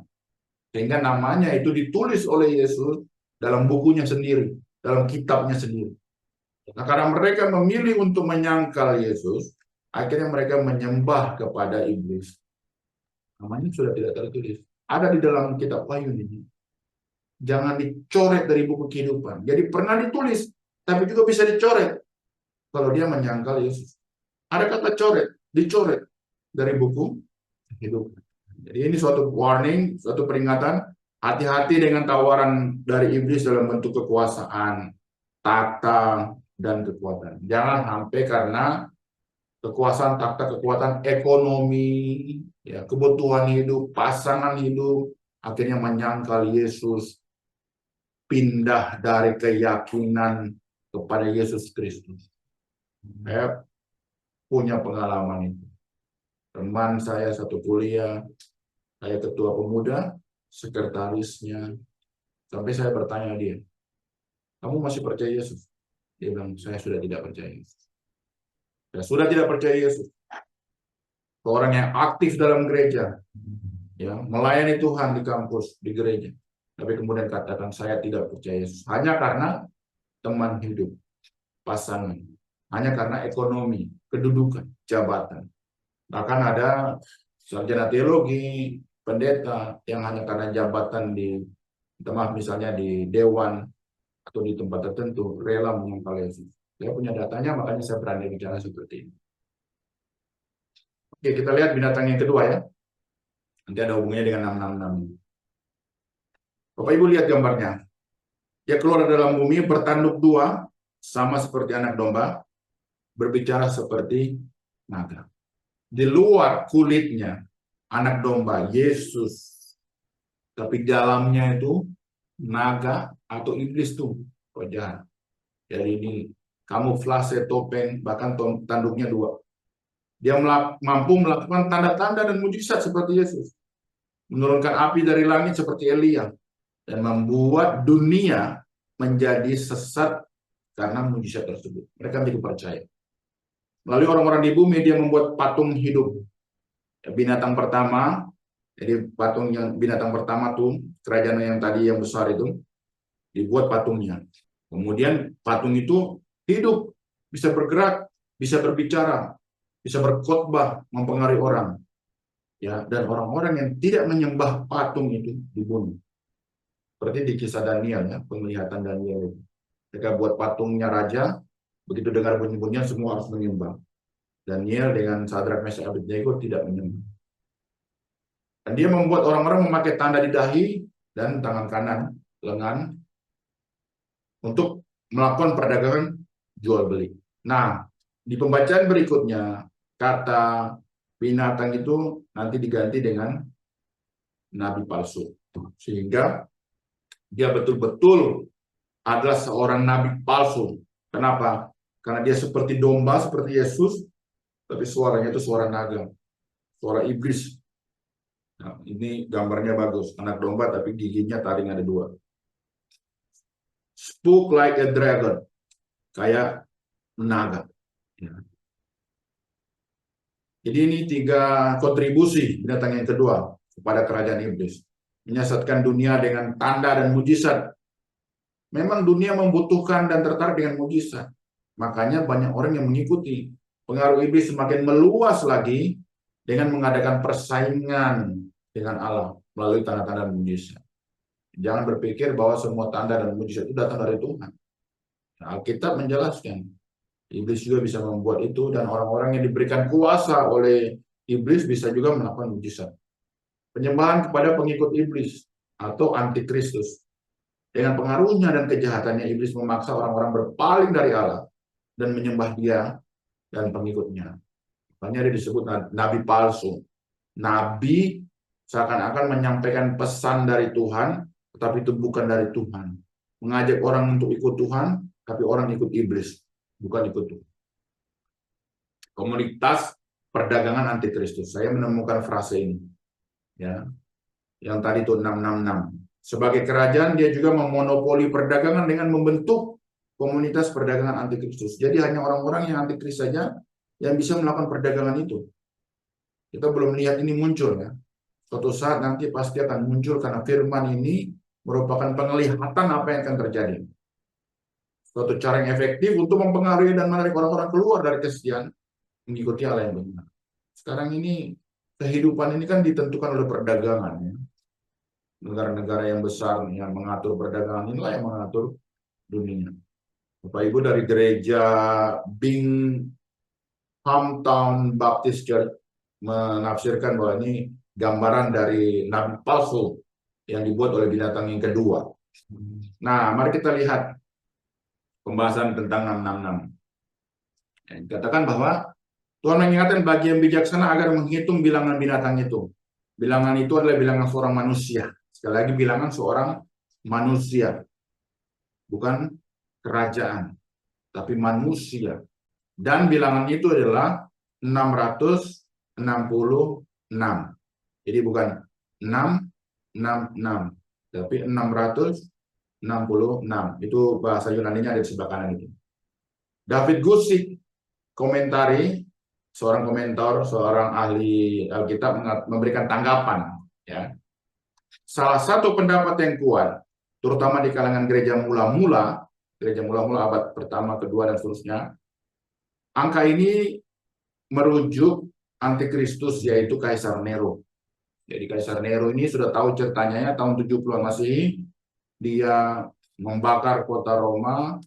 Sehingga namanya itu ditulis oleh Yesus dalam bukunya sendiri, dalam kitabnya sendiri. Nah, karena mereka memilih untuk menyangkal Yesus, akhirnya mereka menyembah kepada iblis. Namanya sudah tidak tertulis. Ada di dalam kitab Wahyu ini. Jangan dicoret dari buku kehidupan. Jadi pernah ditulis, tapi juga bisa dicoret kalau dia menyangkal Yesus. Ada kata coret, dicoret dari buku kehidupan. Jadi ini suatu warning, suatu peringatan. Hati-hati dengan tawaran dari iblis dalam bentuk kekuasaan, takhta, dan kekuatan. Jangan sampai karena kekuasaan, takhta, kekuatan ekonomi, ya, kebutuhan hidup, pasangan hidup, akhirnya menyangkal Yesus, pindah dari keyakinan kepada Yesus Kristus. Saya punya pengalaman itu. Teman saya satu kuliah, saya ketua pemuda, sekretarisnya, sampai saya bertanya dia, kamu masih percaya Yesus? Dia bilang, saya sudah tidak percaya Yesus. Saya sudah tidak percaya Yesus. Orang yang aktif dalam gereja, ya, melayani Tuhan di kampus, di gereja, tapi kemudian katakan saya tidak percaya Yesus hanya karena teman hidup, pasangan, hanya karena ekonomi, kedudukan, jabatan. Bahkan ada sarjana teologi, pendeta yang hanya karena jabatan misalnya di dewan atau di tempat tertentu rela menyangkal Yesus. Saya punya datanya, makanya saya berani bicara seperti ini. Oke, kita lihat binatang yang kedua ya. Nanti ada hubungannya dengan 666. Bapak Ibu lihat gambarnya. Dia keluar dari dalam bumi, bertanduk dua, sama seperti anak domba, berbicara seperti naga. Di luar kulitnya anak domba, Yesus, tapi dalamnya itu naga atau iblis tuh, jahat. Jadi ini kamuflase, topeng, bahkan tanduknya dua. Dia mampu melakukan tanda-tanda dan mujizat seperti Yesus, menurunkan api dari langit seperti Elia, dan membuat dunia menjadi sesat karena mujizat tersebut. Mereka menjadi percaya. Melalui orang-orang di bumi, dia membuat patung hidup. Binatang pertama, jadi patung yang binatang pertama tuh, kerajaan yang tadi yang besar itu, dibuat patungnya. Kemudian patung itu hidup, bisa bergerak, bisa berbicara, bisa berkhotbah, mempengaruhi orang. Ya, dan orang-orang yang tidak menyembah patung itu dibunuh. Seperti di kisah Daniel, ya, penglihatan Daniel itu. Mereka buat patungnya raja, begitu dengar bunyi-bunyian semua harus menyembah. Daniel dengan Sadrak, Mesyak, Abednego tidak menyembah. Dan dia membuat orang-orang memakai tanda di dahi dan tangan kanan, lengan, untuk melakukan perdagangan jual beli. Nah, di pembacaan berikutnya, kata binatang itu nanti diganti dengan nabi palsu. Sehingga dia betul-betul adalah seorang nabi palsu. Kenapa? Karena dia seperti domba, seperti Yesus, tapi suaranya itu suara naga, suara iblis. Nah, ini gambarnya bagus, anak domba tapi giginya taring ada dua. Spook like a dragon, kayak naga. Ya. Jadi ini 3 kontribusi binatang yang kedua kepada kerajaan iblis. Menyesatkan dunia dengan tanda dan mujizat. Memang dunia membutuhkan dan tertarik dengan mujizat. Makanya banyak orang yang mengikuti. Pengaruh iblis semakin meluas lagi dengan mengadakan persaingan dengan Allah melalui tanda-tanda dan mujizat. Jangan berpikir bahwa semua tanda dan mujizat itu datang dari Tuhan. Nah, Alkitab menjelaskan, iblis juga bisa membuat itu, dan orang-orang yang diberikan kuasa oleh iblis bisa juga melakukan mujizat. Penyembahan kepada pengikut iblis atau antikristus. Dengan pengaruhnya dan kejahatannya, iblis memaksa orang-orang berpaling dari Allah dan menyembah dia dan pengikutnya. Makanya dia disebut nabi palsu. Nabi seakan-akan menyampaikan pesan dari Tuhan, tetapi itu bukan dari Tuhan. Mengajak orang untuk ikut Tuhan, tapi orang ikut iblis, bukan ikut Tuhan. Komunitas perdagangan antikristus. Saya menemukan frase ini. Ya. Yang tadi itu 666. Sebagai kerajaan, dia juga memonopoli perdagangan dengan membentuk komunitas perdagangan antikristus. Jadi hanya orang-orang yang antikris saja yang bisa melakukan perdagangan itu. Kita belum lihat ini muncul, ya. Suatu saat nanti pasti akan muncul, karena firman ini merupakan penglihatan apa yang akan terjadi. Suatu cara yang efektif untuk mempengaruhi dan menarik orang-orang keluar dari kesetiaan mengikuti Allah yang benar. Sekarang ini kehidupan ini kan ditentukan oleh perdagangan, ya. Negara-negara yang besar yang mengatur perdagangan inilah yang mengatur dunia. Bapak Ibu dari gereja Binghamton Baptist Church menafsirkan bahwa ini gambaran dari nabi palsu yang dibuat oleh binatang yang kedua. Nah, mari kita lihat pembahasan tentang 666. Dikatakan bahwa Tuhan mengingatkan bagi yang bijaksana agar menghitung bilangan binatang itu. Bilangan itu adalah bilangan seorang manusia. Sekali lagi, bilangan seorang manusia. Bukan kerajaan, tapi manusia. Dan bilangan itu adalah 666. Jadi bukan 666, tapi 666. Itu bahasa Yunaninya ada di sebelah kanan itu. David Guzik komentari, seorang komentar, seorang ahli Alkitab memberikan tanggapan, ya. Salah satu pendapat yang kuat, terutama di kalangan gereja mula-mula abad pertama, kedua, dan seterusnya, angka ini merujuk antikristus, yaitu Kaisar Nero. Jadi Kaisar Nero ini sudah tahu ceritanya, ya, tahun 70-an Masehi, dia membakar kota Roma,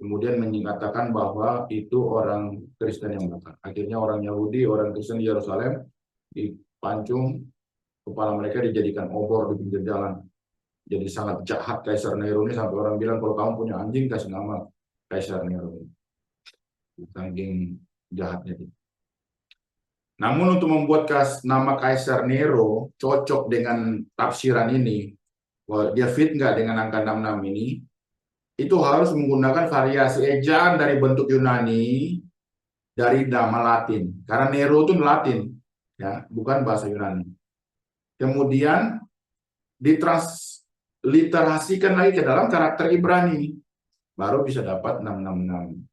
kemudian menyatakan bahwa itu orang Kristen yang membakar. Akhirnya orang Yahudi, orang Kristen di Yerusalem dipancung, kepala mereka dijadikan obor di pinggir jalan. Jadi sangat jahat Kaisar Nero ini, sampai orang bilang kalau kamu punya anjing kasih nama Kaisar Nero. Saking jahatnya dia. Namun untuk membuat nama Kaisar Nero cocok dengan tafsiran ini, bahwa dia fit nggak dengan angka 66 ini, itu harus menggunakan variasi ejaan dari bentuk Yunani dari nama Latin. Karena Nero itu Latin, ya, bukan bahasa Yunani. Kemudian ditransliterasikan lagi ke dalam karakter Ibrani, baru bisa dapat 666.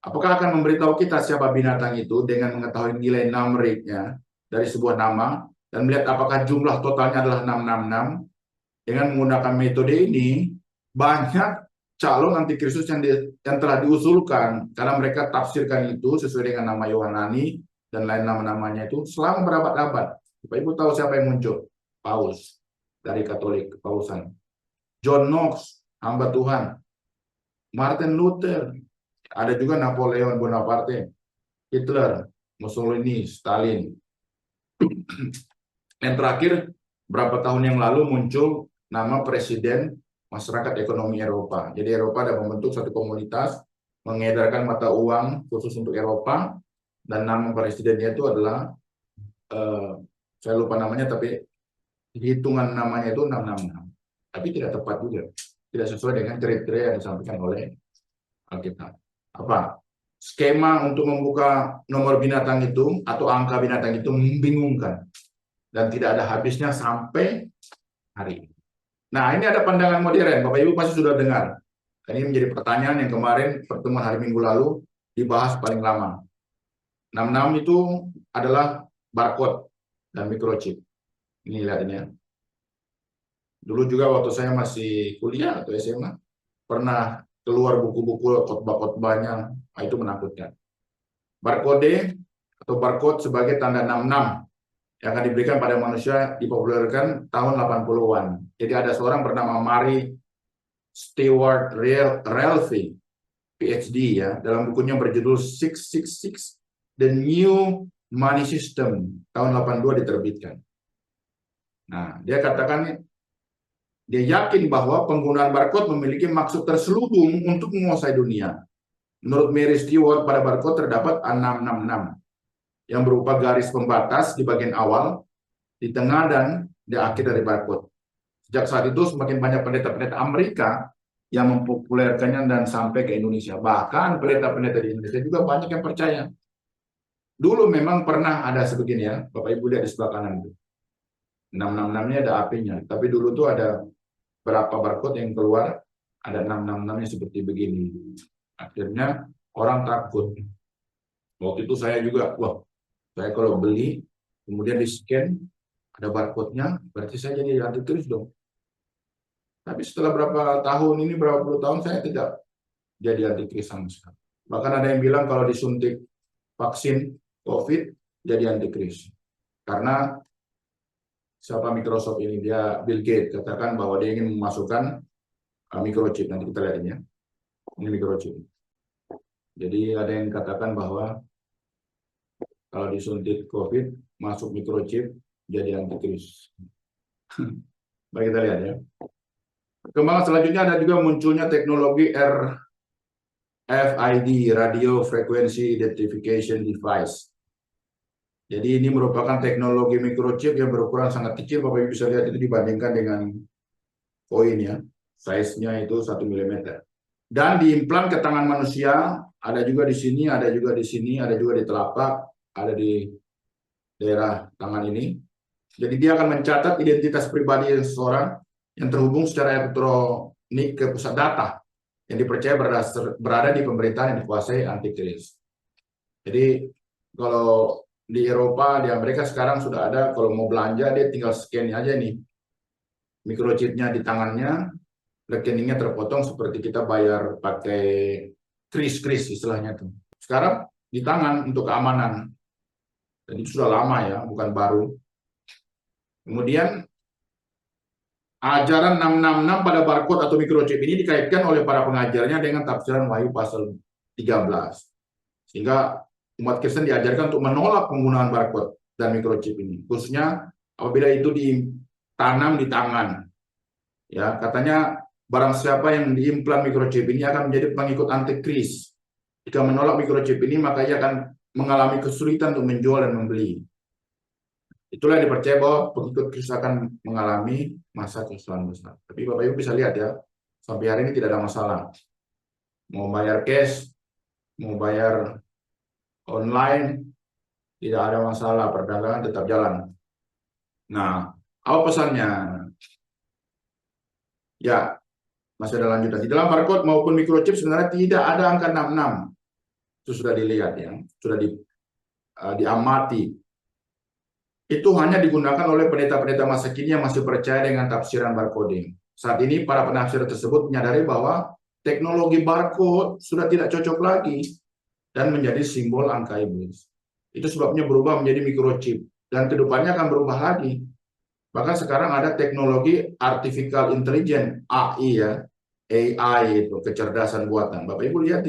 Apakah akan memberitahu kita siapa binatang itu dengan mengetahui nilai numeriknya dari sebuah nama dan melihat apakah jumlah totalnya adalah 666? Dengan menggunakan metode ini, banyak calon antikristus yang telah diusulkan karena mereka tafsirkan itu sesuai dengan nama Yohanani dan lain nama-namanya itu selama berabad-abad. Bapak Ibu tahu siapa yang muncul? Paus dari Katolik, Kepausan. John Knox, hamba Tuhan. Martin Luther, ada juga Napoleon Bonaparte, Hitler, Mussolini, Stalin. Yang terakhir, berapa tahun yang lalu muncul nama Presiden Masyarakat Ekonomi Eropa. Jadi Eropa ada membentuk satu komunitas, mengedarkan mata uang khusus untuk Eropa, dan nama presidennya itu adalah, saya lupa namanya, tapi hitungan namanya itu 666. Tapi tidak tepat juga. Tidak sesuai dengan kriteria yang disampaikan oleh Alkitab. Apa? Skema untuk membuka nomor binatang itu atau angka binatang itu membingungkan dan tidak ada habisnya sampai hari ini. Nah, ini ada pandangan modern. Bapak Ibu pasti sudah dengar. Ini menjadi pertanyaan yang kemarin pertemuan hari Minggu lalu dibahas paling lama. 66 itu adalah barcode dan microchip. Ini lihat ini ya. Dulu juga waktu saya masih kuliah atau SMA pernah keluar buku-buku khotbah-khotbahnya, itu menakutkan. Barcode atau barcode sebagai tanda 66 yang akan diberikan pada manusia dipopulerkan tahun 80-an. Jadi ada seorang bernama Mary Stewart Ralphie, PhD ya, dalam bukunya berjudul 666 The New Money System tahun 82 diterbitkan. Nah, dia katakan dia yakin bahwa penggunaan barcode memiliki maksud terselubung untuk menguasai dunia. Menurut Mary Stewart, pada barcode terdapat 666 yang berupa garis pembatas di bagian awal, di tengah, dan di akhir dari barcode. Sejak saat itu semakin banyak pendeta-pendeta Amerika yang mempopulerkannya dan sampai ke Indonesia. Bahkan pendeta-pendeta di Indonesia juga banyak yang percaya. Dulu memang pernah ada sebegini ya, Bapak Ibu lihat di sebelah kanan itu. 666-nya ada apinya, tapi dulu tuh ada berapa barcode yang keluar, ada 666-nya seperti begini. Akhirnya orang takut. Waktu itu saya juga, wah, saya kalau beli, kemudian di-scan, ada barcode-nya, berarti saya jadi antikris dong. Tapi setelah berapa tahun ini, berapa puluh tahun, saya tidak jadi antikris sama sekali. Bahkan ada yang bilang kalau disuntik vaksin COVID, jadi antikris. Karena siapa Microsoft ini, dia Bill Gates, katakan bahwa dia ingin memasukkan microchip. Nanti kita lihat ini ya. Ini microchip. Jadi ada yang katakan bahwa kalau disuntik COVID, masuk microchip, jadi antikris. Baik, kita lihat ya. Perkembangan selanjutnya ada juga munculnya teknologi RFID, Radio Frequency Identification Device. Jadi ini merupakan teknologi microchip yang berukuran sangat kecil, Bapak Ibu bisa lihat itu dibandingkan dengan koin ya. Size-nya itu 1 mm. Dan diimplan ke tangan manusia, ada juga di sini, ada juga di sini, ada juga di telapak, ada di daerah tangan ini. Jadi dia akan mencatat identitas pribadi seseorang yang terhubung secara elektronik ke pusat data yang dipercaya berada di pemerintahan yang dikuasai antikris. Jadi kalau di Eropa, di Amerika sekarang sudah ada, kalau mau belanja dia tinggal scan aja nih microchipnya di tangannya, rekeningnya terpotong seperti kita bayar pakai kris istilahnya tuh. Sekarang di tangan untuk keamanan. Jadi itu sudah lama ya, bukan baru. Kemudian ajaran 666 pada barcode atau microchip ini dikaitkan oleh para pengajarnya dengan tafsiran Wahyu pasal 13. Sehingga umat Kristen diajarkan untuk menolak penggunaan barcode dan microchip ini, khususnya apabila itu ditanam di tangan. Ya, katanya barang siapa yang diimplan microchip ini akan menjadi pengikut antikris. Jika menolak microchip ini, maka ia akan mengalami kesulitan untuk menjual dan membeli. Itulah yang dipercaya bahwa pengikut Kristus akan mengalami masa kesusahan besar. Tapi Bapak Ibu bisa lihat ya, sampai hari ini tidak ada masalah. Mau bayar cash, mau bayar online, tidak ada masalah, perdagangan tetap jalan. Nah, apa pesannya? Ya, masih ada lanjutan. Di dalam barcode maupun microchip sebenarnya tidak ada angka 66. Itu sudah dilihat ya, sudah diamati. Itu hanya digunakan oleh pendeta-pendeta masa kini yang masih percaya dengan tafsiran barcoding. Saat ini para penafsir tersebut menyadari bahwa teknologi barcode sudah tidak cocok lagi dan menjadi simbol angka iblis. Itu sebabnya berubah menjadi microchip dan kedepannya akan berubah lagi. Bahkan sekarang ada teknologi artificial intelligence AI ya, AI itu kecerdasan buatan. Bapak Ibu lihat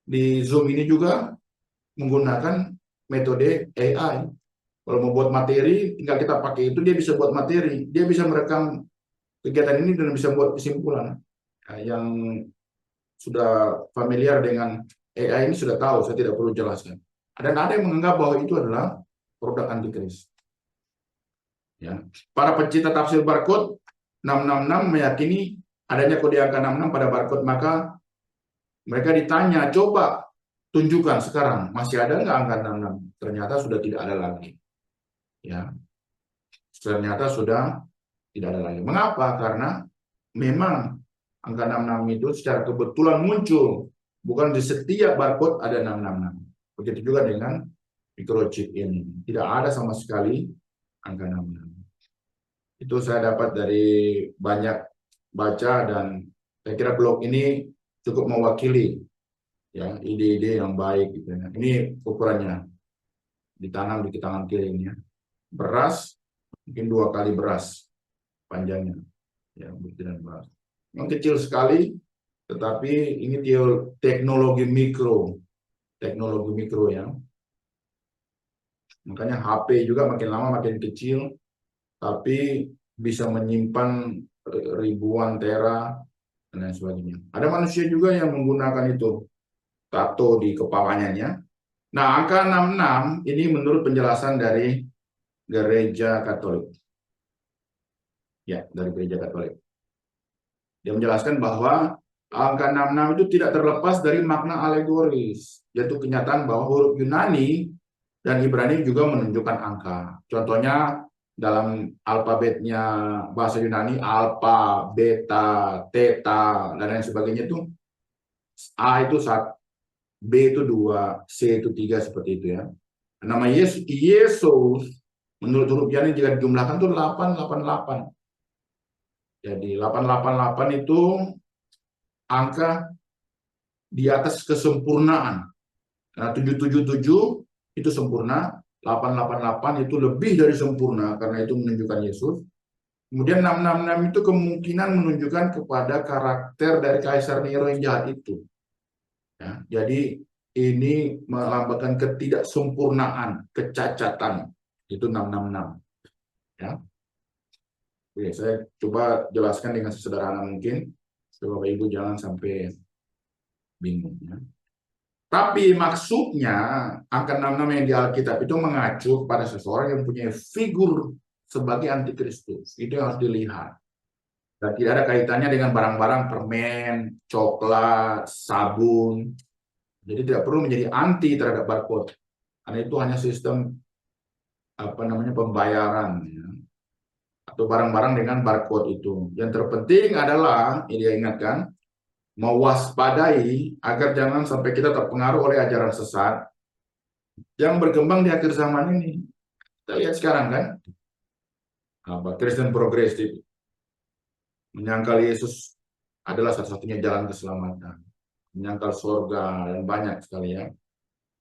di Zoom ini juga menggunakan metode AI. Kalau mau buat materi, tinggal kita pakai itu, dia bisa buat materi. Dia bisa merekam kegiatan ini dan bisa buat kesimpulan. Nah, yang sudah familiar dengan AI ini sudah tahu, saya tidak perlu jelaskan. Dan ada yang menganggap bahwa itu adalah produk antikris. Ya. Para pencipta tafsir barcode 666 meyakini adanya kode angka 66 pada barcode, maka mereka ditanya, coba tunjukkan sekarang, masih ada nggak angka 66? Ternyata sudah tidak ada lagi. Ya, ternyata sudah tidak ada lagi. Mengapa? Karena memang angka 66 itu secara kebetulan muncul, bukan di setiap barcode ada 666. Begitu juga dengan microchip ini, tidak ada sama sekali angka 66. Itu saya dapat dari banyak baca dan saya kira blog ini cukup mewakili ya ide-ide yang baik gitu ya. Ini ukurannya ditanam di tangan kiri ini ya. Beras mungkin 2 kali beras panjangnya ya, butiran beras. Yang kecil sekali, tetapi ini teknologi mikro ya. Makanya HP juga makin lama makin kecil, tapi bisa menyimpan ribuan tera dan lain sebagainya. Ada manusia juga yang menggunakan itu tato di kepalanya ya. Nah, angka 66 ini menurut penjelasan dari Gereja Katolik. Ya, dari Gereja Katolik. Dia menjelaskan bahwa angka 66 itu tidak terlepas dari makna alegoris, yaitu kenyataan bahwa huruf Yunani dan Ibrani juga menunjukkan angka. Contohnya dalam alfabetnya bahasa Yunani, alfa, beta, theta, dan lain sebagainya itu A itu 1, B itu 2, C itu 3 seperti itu ya. Nama Yesus menurut huruf Yunani jika dijumlahkan itu 888. Jadi 888 itu angka di atas kesempurnaan. Karena 777 itu sempurna, 888 itu lebih dari sempurna karena itu menunjukkan Yesus. Kemudian 666 itu kemungkinan menunjukkan kepada karakter dari Kaisar Nero yang jahat itu. Ya, jadi ini melambangkan ketidaksempurnaan, kecacatan. Itu 666. Ya. Oke, saya coba jelaskan dengan sesederhana mungkin, supaya Bapak Ibu jangan sampai bingung. Ya. Tapi maksudnya angka 66 yang di Alkitab itu mengacu pada seseorang yang punya figur sebagai antikristus. Itu yang harus dilihat. Dan tidak ada kaitannya dengan barang-barang permen, coklat, sabun. Jadi tidak perlu menjadi anti terhadap barcode. Karena itu hanya sistem pembayaran ya. Atau barang-barang dengan barcode itu. Yang terpenting adalah ini dia ingatkan, mewaspadai agar jangan sampai kita terpengaruh oleh ajaran sesat yang berkembang di akhir zaman ini. Kita lihat sekarang kan, Kristen progresif menyangkal Yesus adalah satu-satunya jalan keselamatan, menyangkal surga dan banyak sekali ya.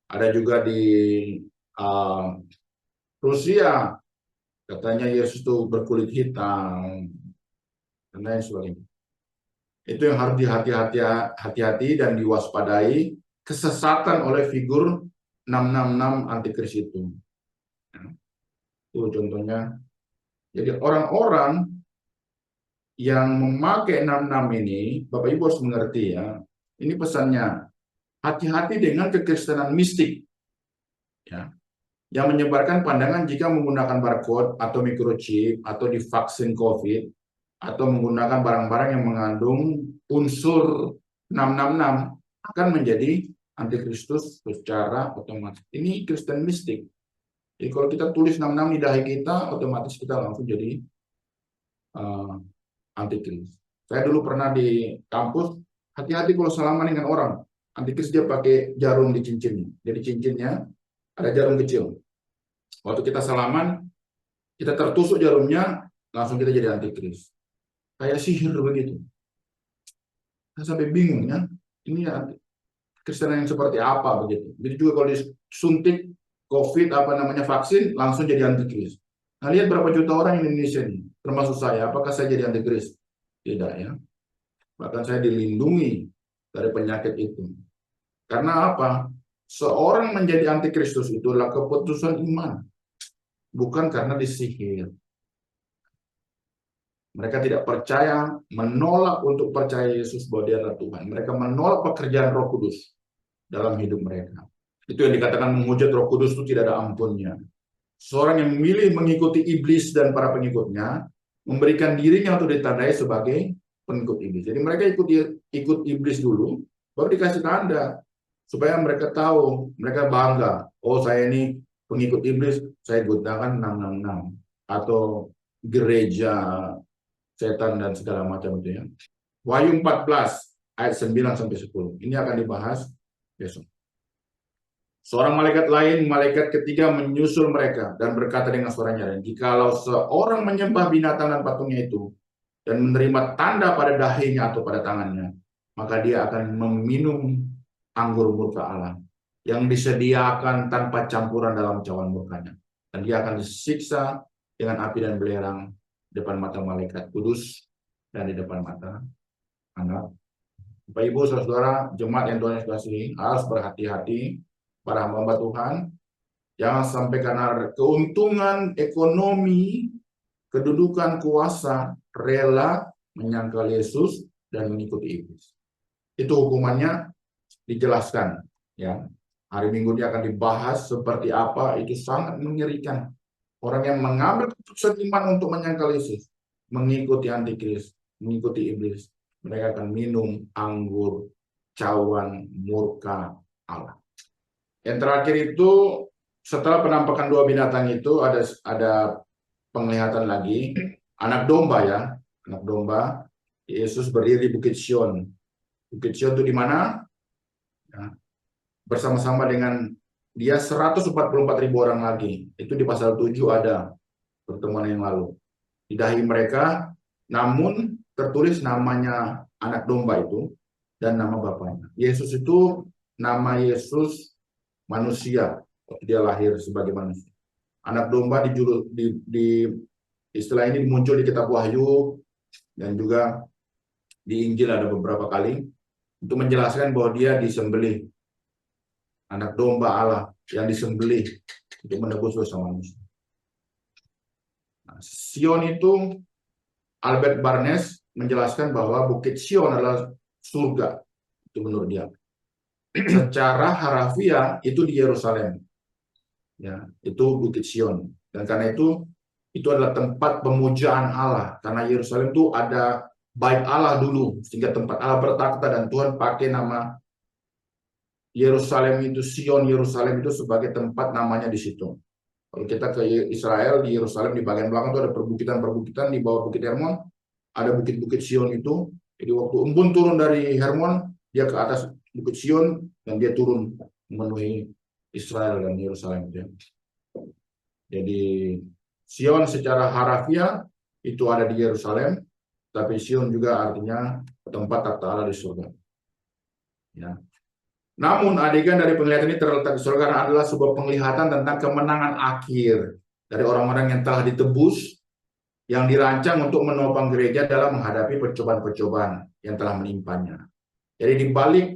Ada juga di Rusia katanya Yesus itu berkulit hitam dan lain sebagainya. Itu yang harus hati-hati dan diwaspadai kesesatan oleh figur 666 antikris itu. Itu contohnya. Jadi orang-orang yang memakai 66 ini, Bapak Ibu harus mengerti ya. Ini pesannya, hati-hati dengan kekristenan mistik, ya, yang menyebarkan pandangan jika menggunakan barcode atau microchip atau divaksin COVID atau menggunakan barang-barang yang mengandung unsur 666 akan menjadi antikristus secara otomatis. Ini Kristen mistik. Jadi kalau kita tulis 66 di dahi kita, otomatis kita langsung jadi antikris. Saya dulu pernah di kampus, hati-hati kalau salaman dengan orang. Antikris dia pakai jarum di cincinnya. Jadi cincinnya ada jarum kecil. Waktu kita salaman, kita tertusuk jarumnya, langsung kita jadi antikris. Kayak sihir begitu. Saya sampai bingung ya, ini Kristen yang seperti apa begitu. Jadi juga kalau disuntik COVID apa namanya vaksin, langsung jadi antikris. Nah, lihat berapa juta orang di Indonesia ini, termasuk saya. Apakah saya jadi antikris? Tidak ya. Bahkan saya dilindungi dari penyakit itu. Karena apa? Seorang menjadi antikristus itu adalah keputusan iman, bukan karena disihir. Mereka tidak percaya, menolak untuk percaya Yesus bahwa dia adalah Tuhan. Mereka menolak pekerjaan Roh Kudus dalam hidup mereka. Itu yang dikatakan menghujat Roh Kudus itu tidak ada ampunnya. Seorang yang memilih mengikuti iblis dan para pengikutnya, memberikan dirinya untuk ditandai sebagai pengikut iblis. Jadi mereka ikut iblis dulu, baru dikasih tanda supaya mereka tahu, mereka bangga. Oh, saya ini pengikut iblis, saya gunakan 666 atau gereja setan dan segala macam itu ya. Wahyu 14 ayat 9 sampai 10. Ini akan dibahas besok. Seorang malaikat lain, malaikat ketiga menyusul mereka dan berkata dengan suara nyaring, jikalau seorang menyembah binatang dan patungnya itu dan menerima tanda pada dahinya atau pada tangannya, maka dia akan meminum anggur murka Allah yang disediakan tanpa campuran dalam cawan murkanya. Dan dia akan disiksa dengan api dan belerang di depan mata malaikat kudus dan di depan mata anak. Bapak Ibu, saudara-saudara, jemaat yang Tuhan Yesus kasihi, harus berhati-hati para hamba Tuhan, jangan sampai karena keuntungan ekonomi, kedudukan kuasa, rela menyangkal Yesus dan mengikuti iblis. Itu hukumannya dijelaskan. Ya, hari Minggu ini akan dibahas seperti apa. Itu sangat mengerikan. Orang yang mengambil keputusan iman untuk menyangkal Yesus, mengikuti antikris, mengikuti iblis, mereka akan minum anggur cawan murka Allah. Yang terakhir itu, setelah penampakan dua binatang itu ada penglihatan lagi anak domba ya, anak domba. Yesus berdiri di Bukit Sion. Bukit Sion itu di mana? Ya, bersama-sama dengan dia 144.000 orang lagi. Itu di pasal 7 ada pertemuan yang lalu. Di dahi mereka, namun tertulis namanya anak domba itu dan nama bapaknya. Yesus itu nama Yesus manusia, dia lahir sebagai manusia. Anak domba di istilah ini muncul di kitab Wahyu dan juga di Injil ada beberapa kali untuk menjelaskan bahwa dia disembelih. Anak domba Allah yang disembelih untuk menebus dosa manusia. Nah, Sion itu Albert Barnes menjelaskan bahwa Bukit Sion adalah surga. Itu menurut dia. Secara harafiah itu di Yerusalem. Ya, itu Bukit Sion. Dan karena itu adalah tempat pemujaan Allah. Karena Yerusalem itu ada bait Allah dulu, sehingga tempat Allah bertakhta dan Tuhan pakai nama Yerusalem itu, Sion Yerusalem itu sebagai tempat namanya di situ. Kalau kita ke Israel, di Yerusalem di bagian belakang itu ada perbukitan-perbukitan, di bawah Bukit Hermon ada bukit-bukit Sion itu. Jadi waktu embun turun dari Hermon, dia ke atas Bukit Sion dan dia turun memenuhi Israel dan Yerusalem. Jadi Sion secara harafiah itu ada di Yerusalem, tapi Sion juga artinya tempat takhta Allah di surga. Ya. Namun adegan dari penglihatan ini terletak di surga karena adalah sebuah penglihatan tentang kemenangan akhir dari orang-orang yang telah ditebus, yang dirancang untuk menopang gereja dalam menghadapi percobaan-percobaan yang telah menimpanya. Jadi di balik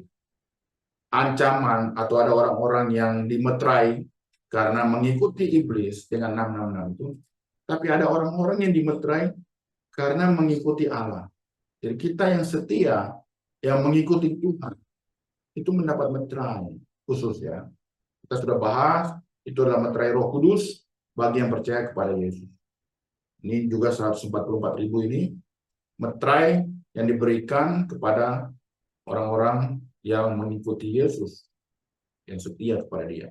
ancaman atau ada orang-orang yang dimeterai karena mengikuti iblis dengan 666 itu, tapi ada orang-orang yang dimeterai karena mengikuti Allah. Jadi kita yang setia, yang mengikuti Tuhan, itu mendapat meterai khusus ya. Kita sudah bahas, itu adalah meterai Roh Kudus bagi yang percaya kepada Yesus. Ini juga 144.000 ini meterai yang diberikan kepada orang-orang yang mengikuti Yesus, yang setia kepada Dia.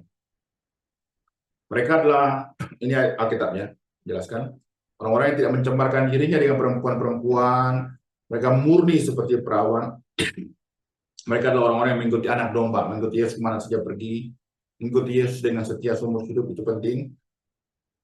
Mereka adalah, ini Alkitabnya jelaskan, orang-orang yang tidak mencemarkan dirinya dengan perempuan-perempuan, mereka murni seperti perawan. Mereka adalah orang-orang yang mengikuti anak domba, mengikuti Yesus kemana saja pergi, mengikuti Yesus dengan setia seumur hidup, itu penting.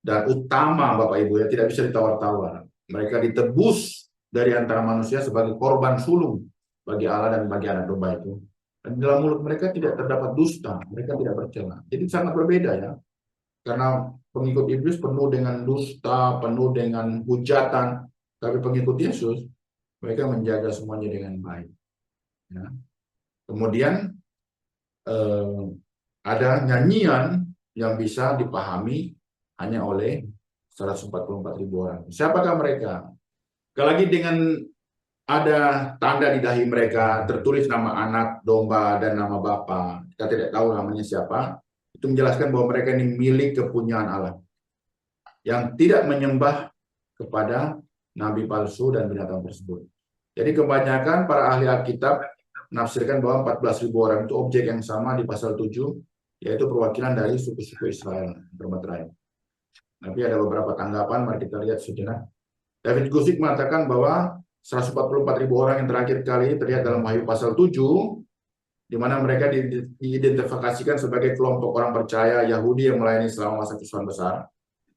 Dan utama Bapak Ibu ya, tidak bisa ditawar-tawar. Mereka ditebus dari antara manusia sebagai korban sulung bagi Allah dan bagi anak domba itu. Dan dalam mulut mereka tidak terdapat dusta, mereka tidak bercela. Jadi sangat berbeda ya. Karena pengikut iblis penuh dengan dusta, penuh dengan hujatan. Tapi pengikut Yesus, mereka menjaga semuanya dengan baik. Ya. Kemudian ada nyanyian yang bisa dipahami hanya oleh 144.000 orang. Siapakah mereka? Sekali lagi dengan ada tanda di dahi mereka, tertulis nama anak domba dan nama bapa. Kita tidak tahu namanya siapa. Itu menjelaskan bahwa mereka ini milik kepunyaan Allah. Yang tidak menyembah kepada nabi palsu dan binatang tersebut. Jadi kebanyakan para ahli Alkitab menafsirkan bahwa 14.000 orang itu objek yang sama di pasal 7, yaitu perwakilan dari suku-suku Israel bermeterai. Tapi ada beberapa tanggapan, mari kita lihat sejenak. David Guzik mengatakan bahwa 144.000 orang yang terakhir kali terlihat dalam Wahyu pasal 7, di mana mereka diidentifikasikan sebagai kelompok orang percaya Yahudi yang melayani selama masa kesusahan besar,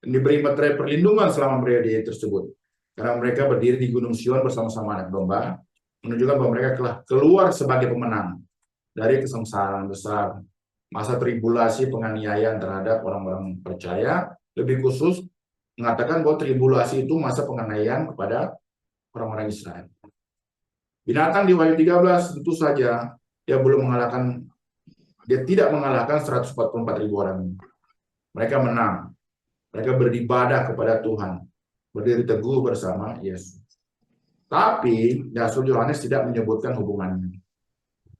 dan diberi meterai perlindungan selama periode tersebut. Karena mereka berdiri di Gunung Sion bersama-sama anak domba, menunjukkan bahwa mereka telah keluar sebagai pemenang dari kesengsaraan besar, masa tribulasi penganiayaan terhadap orang-orang percaya, lebih khusus mengatakan bahwa tribulasi itu masa penganiayaan kepada orang-orang Israel. Binatang di Wahyu 13 tentu saja dia tidak mengalahkan 144.000 orang. Mereka menang. Mereka beribadah kepada Tuhan, berdiri teguh bersama Yesus. Tapi Rasul Yohanes tidak menyebutkan hubungannya.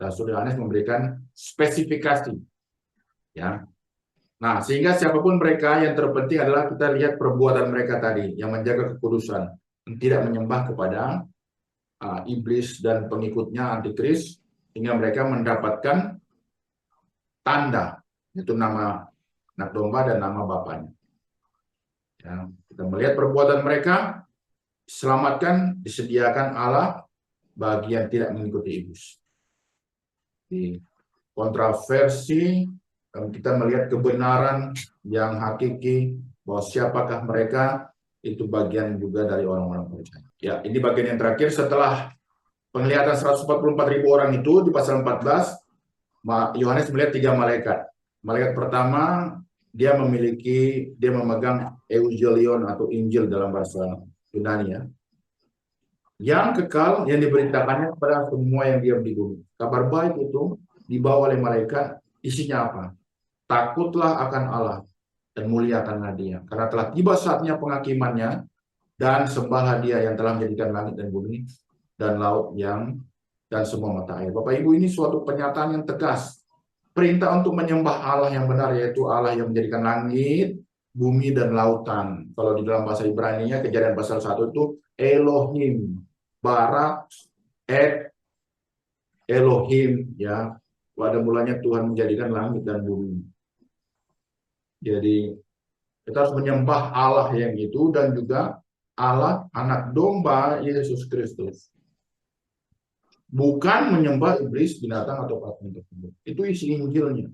Rasul Yohanes memberikan spesifikasi. Ya. Nah, sehingga siapapun mereka, yang terpenting adalah kita lihat perbuatan mereka tadi, yang menjaga kekudusan, yang tidak menyembah kepada iblis dan pengikutnya antikris, sehingga mereka mendapatkan tanda, itu nama anak domba dan nama bapaknya. Ya, kita melihat perbuatan mereka, diselamatkan, disediakan Allah bagi yang tidak mengikuti iblis. Di kontroversi, kita melihat kebenaran yang hakiki bahwa siapakah mereka, itu bagian juga dari orang-orang percaya. Ya, ini bagian yang terakhir setelah penglihatan 144.000 orang itu di pasal 14, Yohanes melihat 3 malaikat. Malaikat pertama dia memegang Evangelion atau Injil dalam bahasa Yunani ya. Yang kekal yang diberitakannya kepada semua yang diam di bumi. Kabar baik itu dibawa oleh malaikat, isinya apa? Takutlah akan Allah dan muliakanlah Dia, karena telah tiba saatnya penghakimannya, dan sembahlah Dia yang telah menjadikan langit dan bumi dan laut dan semua mata air. Bapak Ibu, ini suatu pernyataan yang tegas. Perintah untuk menyembah Allah yang benar, yaitu Allah yang menjadikan langit, bumi, dan lautan. Kalau di dalam bahasa Ibrani-nya, Kejadian pasal 1 itu Elohim, Barak, Elohim, ya. Pada mulanya Tuhan menjadikan langit dan bumi. Jadi kita harus menyembah Allah yang itu, dan juga Allah anak domba Yesus Kristus. Bukan menyembah iblis, binatang, atau patung tersebut. Itu isi Injilnya.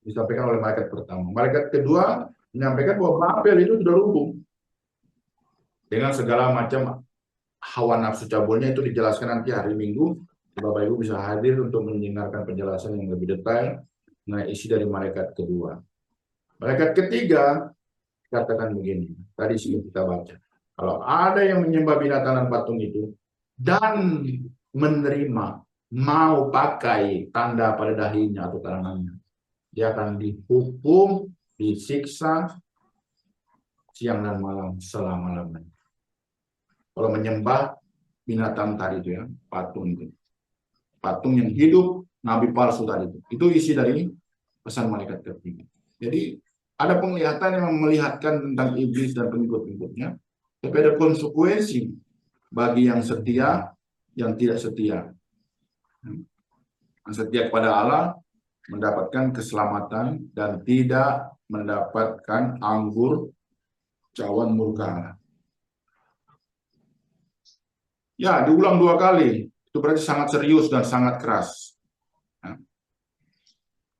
Disampaikan oleh malaikat pertama. Malaikat kedua menyampaikan bahwa Babel itu sudah lumpuh. Dengan segala macam hawa nafsu cabulnya, itu dijelaskan nanti hari Minggu. Bapak Ibu bisa hadir untuk mendengarkan penjelasan yang lebih detail mengenai isi dari malaikat kedua. Malaikat ketiga katakan begini. Tadi sih kita baca. Kalau ada yang menyembah binatang dan patung itu dan menerima, mau pakai tanda pada dahinya atau tangannya, dia akan dihukum, disiksa siang dan malam selama-lamanya. kalau menyembah binatang tadi itu ya, patung itu. Patung yang hidup, nabi palsu tadi itu. Itu isi dari pesan malaikat ketiga. Jadi ada penglihatan yang melihatkan tentang iblis dan pengikut-pengikutnya, tapi ada konsekuensi bagi yang setia, yang tidak setia. Yang setia kepada Allah mendapatkan keselamatan dan tidak mendapatkan anggur cawan murka Allah. Ya, diulang 2 kali. Itu berarti sangat serius dan sangat keras. Nah,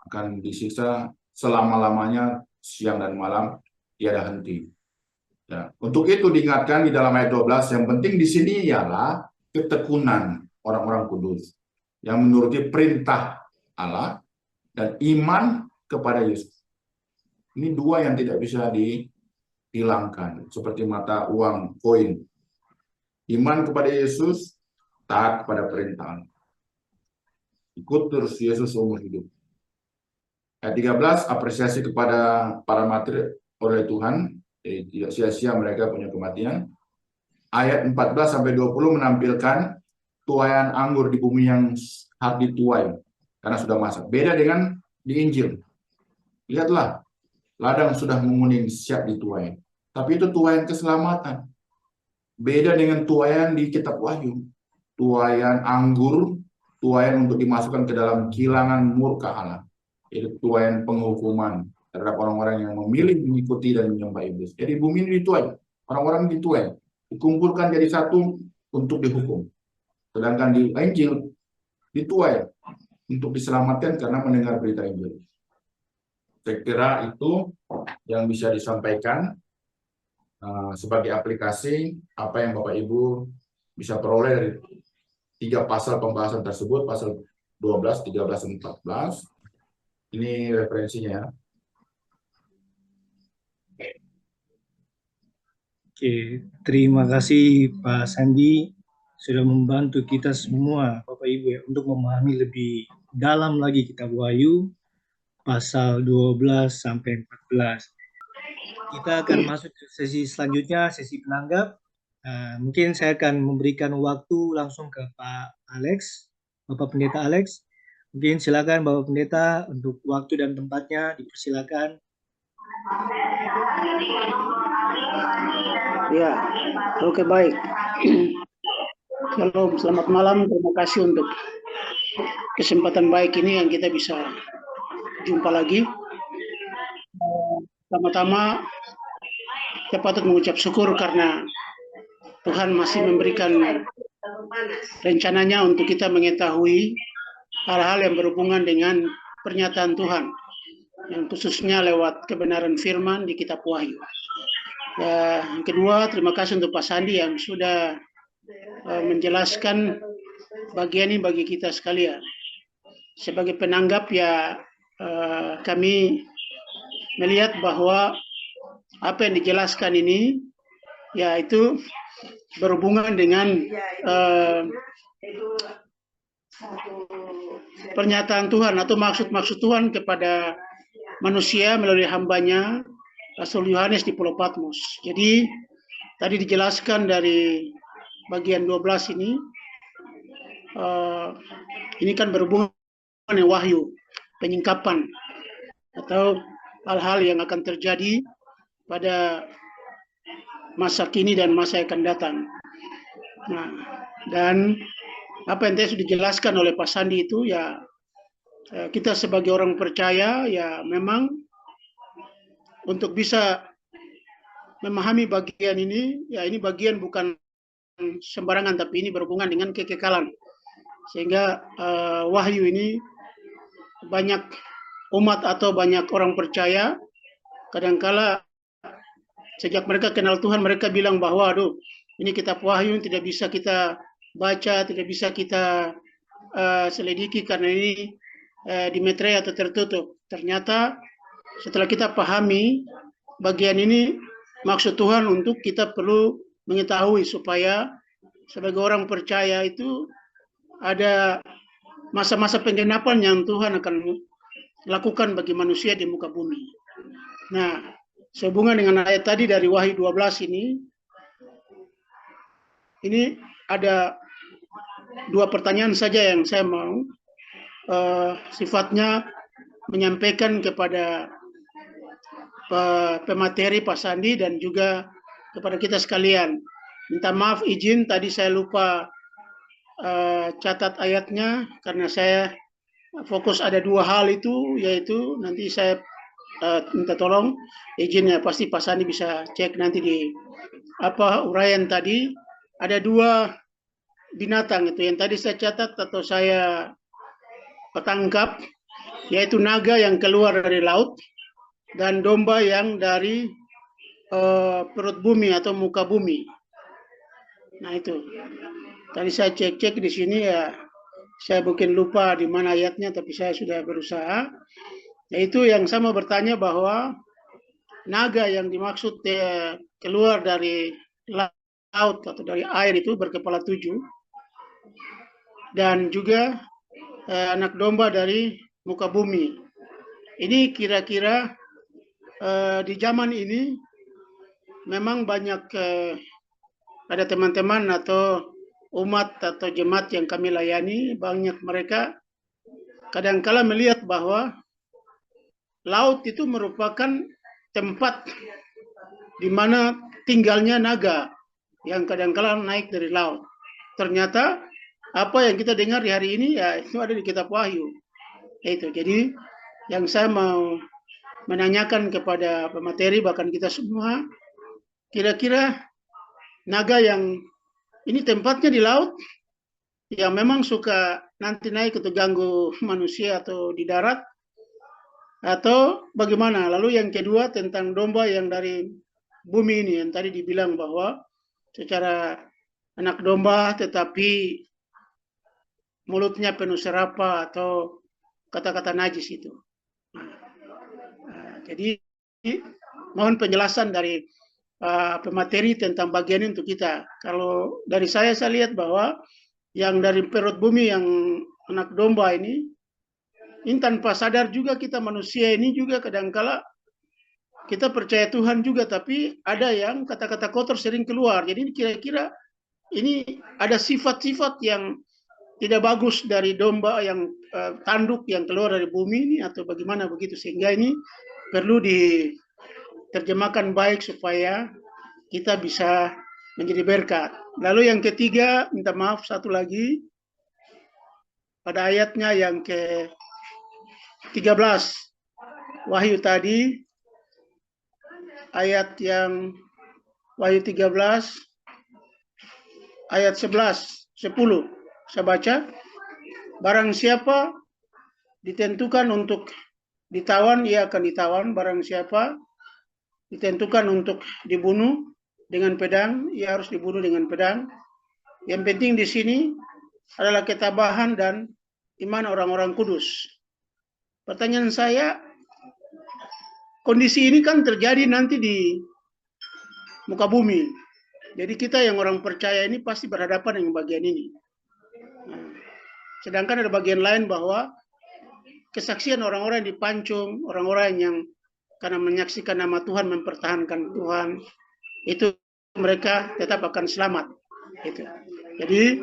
akan disiksa selama-lamanya, siang dan malam, tiada henti. Ya, untuk itu diingatkan di dalam ayat 12, yang penting di sini ialah ketekunan orang-orang kudus yang menuruti perintah Allah dan iman kepada Yesus. Ini 2 yang tidak bisa dihilangkan, seperti mata uang, koin. Iman kepada Yesus, taat kepada perintah. Ikut terus Yesus seumur hidup. Ayat 13, apresiasi kepada para mati oleh Tuhan, tidak sia-sia mereka punya kematian. Ayat 14-20 menampilkan tuaian anggur di bumi yang harus dituai karena sudah masak. Beda dengan di Injil. Lihatlah, ladang sudah menguning siap dituai. Tapi itu tuaian keselamatan. Beda dengan tuaian di kitab Wahyu. Tuaian anggur, tuaian untuk dimasukkan ke dalam kilangan murka Allah. Itu tuaian penghukuman terhadap orang-orang yang memilih mengikuti dan menyembah iblis. Jadi bumi ini dituai, orang-orang dituai, dikumpulkan jadi satu untuk dihukum. Sedangkan di Injil dituai untuk diselamatkan karena mendengar berita Injil. Saya kira itu yang bisa disampaikan sebagai aplikasi apa yang Bapak Ibu bisa peroleh dari 3 pasal pembahasan tersebut, pasal 12, 13, dan 14. Ini referensinya ya. Oke, terima kasih Pak Sandi sudah membantu kita semua Bapak Ibu ya untuk memahami lebih dalam lagi kitab Wahyu pasal 12 sampai 14. Kita akan masuk ke sesi selanjutnya, sesi penanggap. Mungkin saya akan memberikan waktu langsung ke Pak Alex, Bapak Pendeta Alex. Mungkin silakan Bapak Pendeta untuk waktu dan tempatnya dipersilakan. Ya, oke baik. Shalom, selamat malam. Terima kasih untuk kesempatan baik ini yang kita bisa jumpa lagi. Pertama-tama, kita patut mengucap syukur karena Tuhan masih memberikan rencananya untuk kita mengetahui hal-hal yang berhubungan dengan pernyataan Tuhan, yang khususnya lewat kebenaran firman di kitab Wahyu. Yang kedua, terima kasih untuk Pak Sandi yang sudah menjelaskan bagian ini bagi kita sekalian. Sebagai penanggap ya, kami melihat bahwa apa yang dijelaskan ini yaitu berhubungan dengan pernyataan Tuhan atau maksud-maksud Tuhan kepada manusia melalui hambanya Rasul Yohanes di Pulau Patmos. Jadi tadi dijelaskan dari bagian 12 ini kan berhubungan dengan wahyu, penyingkapan atau hal-hal yang akan terjadi pada masa kini dan masa yang akan datang. Nah, dan apa yang tadi sudah dijelaskan oleh Pak Sandi itu ya, kita sebagai orang percaya ya memang untuk bisa memahami bagian ini, ya ini bagian bukan sembarangan, tapi ini berhubungan dengan kekekalan. Sehingga wahyu ini banyak umat atau banyak orang percaya, kadangkala sejak mereka kenal Tuhan, mereka bilang bahwa aduh, ini kitab wahyu tidak bisa kita baca, tidak bisa kita selidiki karena ini dimeterai atau tertutup. Ternyata setelah kita pahami bagian ini, maksud Tuhan untuk kita perlu mengetahui supaya sebagai orang percaya itu ada masa-masa penggenapan yang Tuhan akan lakukan bagi manusia di muka bumi. Nah, sehubungan dengan ayat tadi dari Wahyu 12 ini, ini ada dua pertanyaan saja yang saya mau sifatnya menyampaikan kepada pemateri Pak Sandi dan juga kepada kita sekalian. Minta maaf izin tadi saya lupa catat ayatnya karena saya fokus ada dua hal itu, yaitu nanti saya minta tolong izin ya, pasti Pak Sandi bisa cek nanti di uraian tadi. Ada dua binatang itu yang tadi saya catat atau saya tangkap, yaitu naga yang keluar dari laut dan domba yang dari perut bumi atau muka bumi. Nah itu tadi saya cek di sini ya, saya mungkin lupa di mana ayatnya, tapi saya sudah berusaha. Yaitu yang sama bertanya bahwa naga yang dimaksud keluar dari laut atau dari air itu berkepala 7, dan juga anak domba dari muka bumi. Ini kira-kira di zaman ini memang banyak ada teman-teman atau umat atau jemaat yang kami layani, banyak mereka kadangkala melihat bahwa laut itu merupakan tempat di mana tinggalnya naga yang kadangkala naik dari laut. Ternyata apa yang kita dengar di hari ini ya itu ada di kitab Wahyu. Itu. Jadi yang saya mau menanyakan kepada pemateri bahkan kita semua, kira-kira naga yang ini tempatnya di laut yang memang suka nanti naik atau ganggu manusia atau di darat, atau bagaimana? Lalu yang kedua tentang domba yang dari bumi ini yang tadi dibilang bahwa secara anak domba tetapi mulutnya penuh serapa atau kata-kata najis itu. Jadi mohon penjelasan dari pemateri tentang bagian ini untuk kita. Kalau dari saya lihat bahwa yang dari perut bumi yang anak domba ini tanpa sadar juga kita manusia ini juga kadangkala kita percaya Tuhan juga, tapi ada yang kata-kata kotor sering keluar. Jadi kira-kira ini ada sifat-sifat yang tidak bagus dari domba yang tanduk yang keluar dari bumi ini atau bagaimana begitu, sehingga ini perlu diterjemahkan baik supaya kita bisa menjadi berkat. Lalu yang ketiga, minta maaf satu lagi, pada ayatnya yang ke-13 Wahyu tadi, ayat yang Wahyu 13 ayat 10 saya baca, barang siapa ditentukan untuk ditawan, ia akan ditawan. Barang siapa ditentukan untuk dibunuh dengan pedang, ia harus dibunuh dengan pedang. Yang penting di sini adalah ketabahan dan iman orang-orang kudus. Pertanyaan saya, kondisi ini kan terjadi nanti di muka bumi. Jadi kita yang orang percaya ini pasti berhadapan dengan bagian ini. Sedangkan ada bagian lain bahwa kesaksian orang-orang yang dipancung, orang-orang yang karena menyaksikan nama Tuhan, mempertahankan Tuhan, itu mereka tetap akan selamat. Itu. Jadi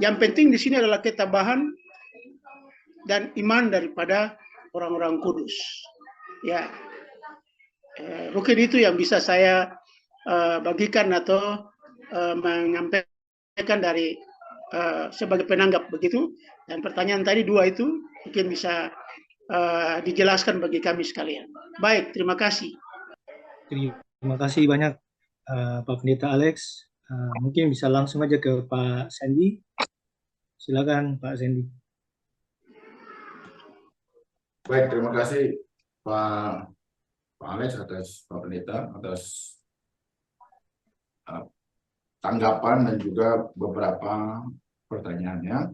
yang penting di sini adalah ketabahan dan iman daripada orang-orang kudus. Ya, mungkin itu yang bisa saya bagikan atau menyampaikan dari sebagai penanggap begitu. Dan pertanyaan tadi dua itu mungkin bisa dijelaskan bagi kami sekalian. Baik, terima kasih. Terima kasih banyak Pak Pendeta Alex. Mungkin bisa langsung aja ke Pak Sandy. Silakan Pak Sandy. Baik, terima kasih Pak Alex atas Pak Pendeta atas tanggapan dan juga beberapa pertanyaannya.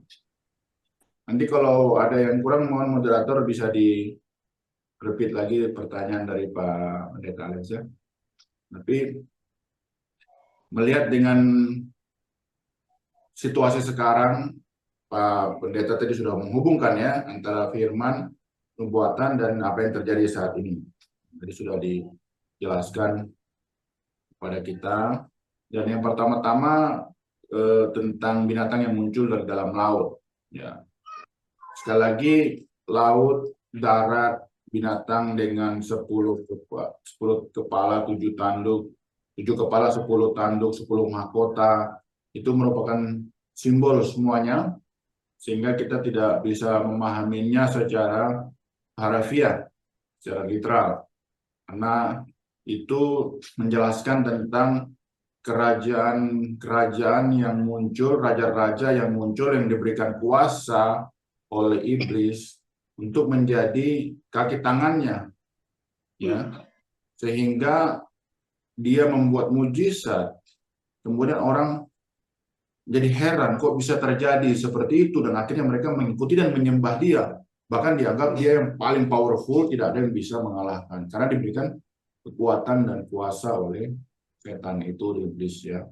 Nanti kalau ada yang kurang, mohon moderator bisa di-repeat lagi pertanyaan dari Pak Pendeta Alex ya. Tapi melihat dengan situasi sekarang, Pak Pendeta tadi sudah menghubungkan ya antara firman, nubuatan, dan apa yang terjadi saat ini. Jadi sudah dijelaskan kepada kita. Dan yang pertama-tama tentang binatang yang muncul dari dalam laut. Ya. Sekali lagi, laut, darat, binatang dengan 10 kepala, 7 tanduk, 7 kepala, 10 tanduk, 10 mahkota, itu merupakan simbol semuanya, sehingga kita tidak bisa memahaminya secara harfiah, secara literal. Karena itu menjelaskan tentang kerajaan-kerajaan yang muncul, raja-raja yang muncul yang diberikan kuasa oleh iblis untuk menjadi kaki tangannya, ya, sehingga dia membuat mujizat. Kemudian orang jadi heran kok bisa terjadi seperti itu, dan akhirnya mereka mengikuti dan menyembah dia. Bahkan dianggap dia yang paling powerful, tidak ada yang bisa mengalahkan karena diberikan kekuatan dan kuasa oleh setan itu, iblis, ya.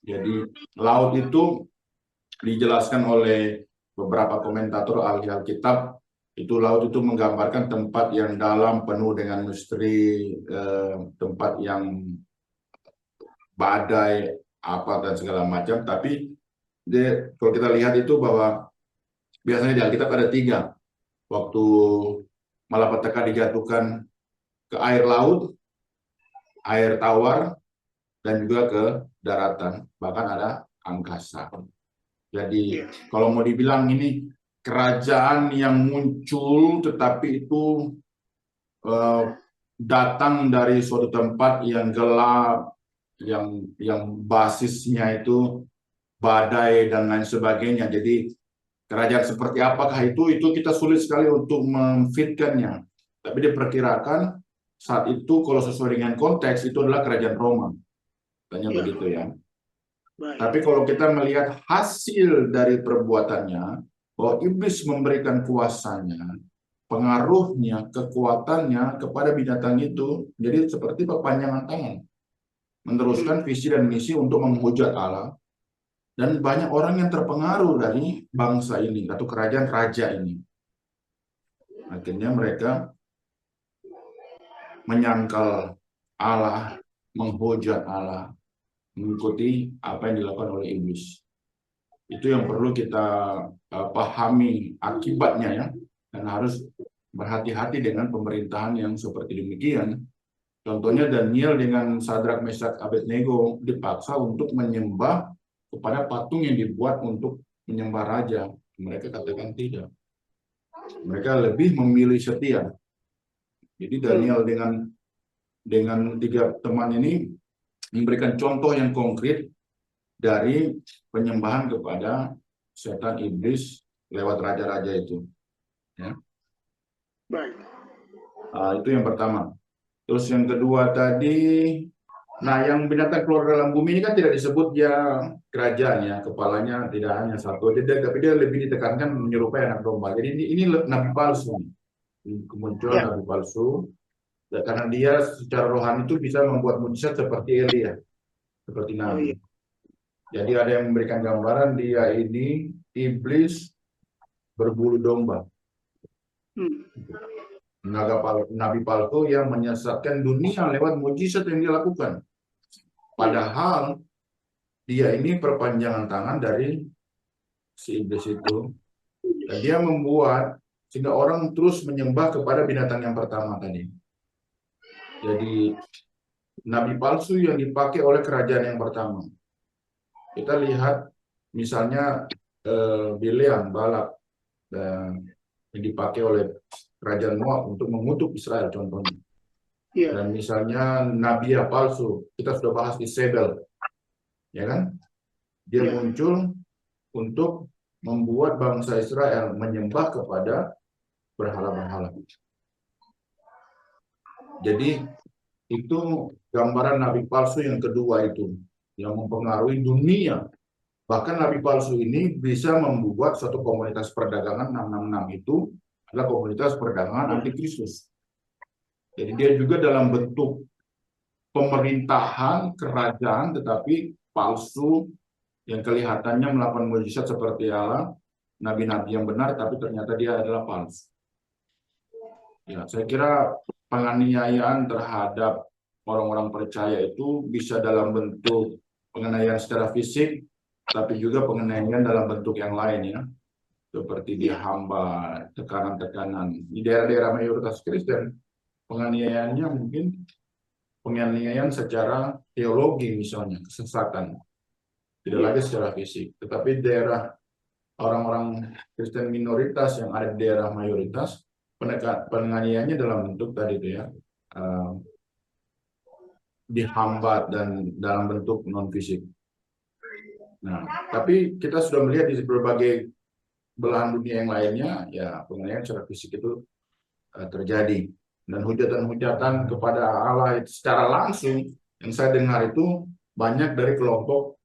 Jadi laut itu dijelaskan oleh beberapa komentator ahli Alkitab, itu laut itu menggambarkan tempat yang dalam penuh dengan misteri, tempat yang badai apa dan segala macam. Tapi kalau kita lihat itu bahwa biasanya di Alkitab ada 3. Waktu malapetaka dijatuhkan ke air laut, air tawar, dan juga ke daratan, bahkan ada angkasa. Jadi kalau mau dibilang ini kerajaan yang muncul, tetapi itu datang dari suatu tempat yang gelap, yang basisnya itu badai dan lain sebagainya. Jadi kerajaan seperti apakah itu kita sulit sekali untuk memfitkannya. Tapi diperkirakan saat itu kalau sesuai dengan konteks itu adalah kerajaan Roma. Tanya begitu, ya. Baik. Tapi kalau kita melihat hasil dari perbuatannya, bahwa iblis memberikan kuasanya, pengaruhnya, kekuatannya kepada binatang itu, jadi seperti perpanjangan tangan, meneruskan visi dan misi untuk menghujat Allah. Dan banyak orang yang terpengaruh dari bangsa ini atau kerajaan raja ini. Akhirnya mereka menyangkal Allah, menghujat Allah, mengikuti apa yang dilakukan oleh iblis. Itu yang perlu kita pahami akibatnya, ya, dan harus berhati-hati dengan pemerintahan yang seperti demikian. Contohnya Daniel dengan Sadrak, Meshach, Abednego dipaksa untuk menyembah kepada patung yang dibuat untuk menyembah raja. Mereka katakan tidak. Mereka lebih memilih setia. Jadi Daniel dengan 3 teman ini memberikan contoh yang konkret dari penyembahan kepada setan iblis lewat raja-raja itu. Ya. Baik. Itu yang pertama. Terus yang kedua tadi, yang binatang keluar dalam bumi ini kan tidak disebut dia kerajaan, ya, kepalanya tidak hanya satu, tapi dia lebih ditekankan menyerupai anak domba. Jadi ini nabi palsu, kemunculan nabi palsu, karena dia secara rohani itu bisa membuat mujizat seperti Elia, seperti nabi. Jadi ada yang memberikan gambaran dia ini iblis berbulu domba. Nabi palsu yang menyesatkan dunia lewat mujizat yang dia lakukan. Padahal dia ini perpanjangan tangan dari si iblis itu. Dan dia membuat sehingga orang terus menyembah kepada binatang yang pertama tadi. Jadi nabi palsu yang dipakai oleh kerajaan yang pertama. Kita lihat misalnya Bileam, Balak, yang dipakai oleh kerajaan Moab untuk mengutuk Israel contohnya. Dan misalnya nabi palsu, kita sudah bahas Isabel, ya kan? Dia muncul untuk membuat bangsa Israel menyembah kepada berhala-berhala. Jadi itu gambaran nabi palsu yang kedua itu, yang mempengaruhi dunia. Bahkan nabi palsu ini bisa membuat suatu komunitas perdagangan 666 itu adalah komunitas perdagangan antikristus. Jadi dia juga dalam bentuk pemerintahan kerajaan tetapi palsu, yang kelihatannya melakukan mujizat seperti Allah, nabi-nabi yang benar, tapi ternyata dia adalah palsu. Ya, saya kira penganiayaan terhadap orang-orang percaya itu bisa dalam bentuk penganiayaan secara fisik, tapi juga penganiayaan dalam bentuk yang lain ya, seperti Ya. dihamba, tekanan-tekanan. Di daerah-daerah mayoritas Kristen, penganiayaannya mungkin penganiayaan secara teologi misalnya, kesesatan. Tidak Ya. lagi secara fisik. Tetapi daerah orang-orang Kristen minoritas yang ada di daerah mayoritas, penganiayaannya dalam bentuk tadi itu ya, dihambat dan dalam bentuk non fisik. Nah, tapi kita sudah melihat di berbagai belahan dunia yang lainnya, ya penganiayaan secara fisik itu terjadi. Dan hujatan-hujatan kepada Allah secara langsung yang saya dengar itu banyak dari kelompok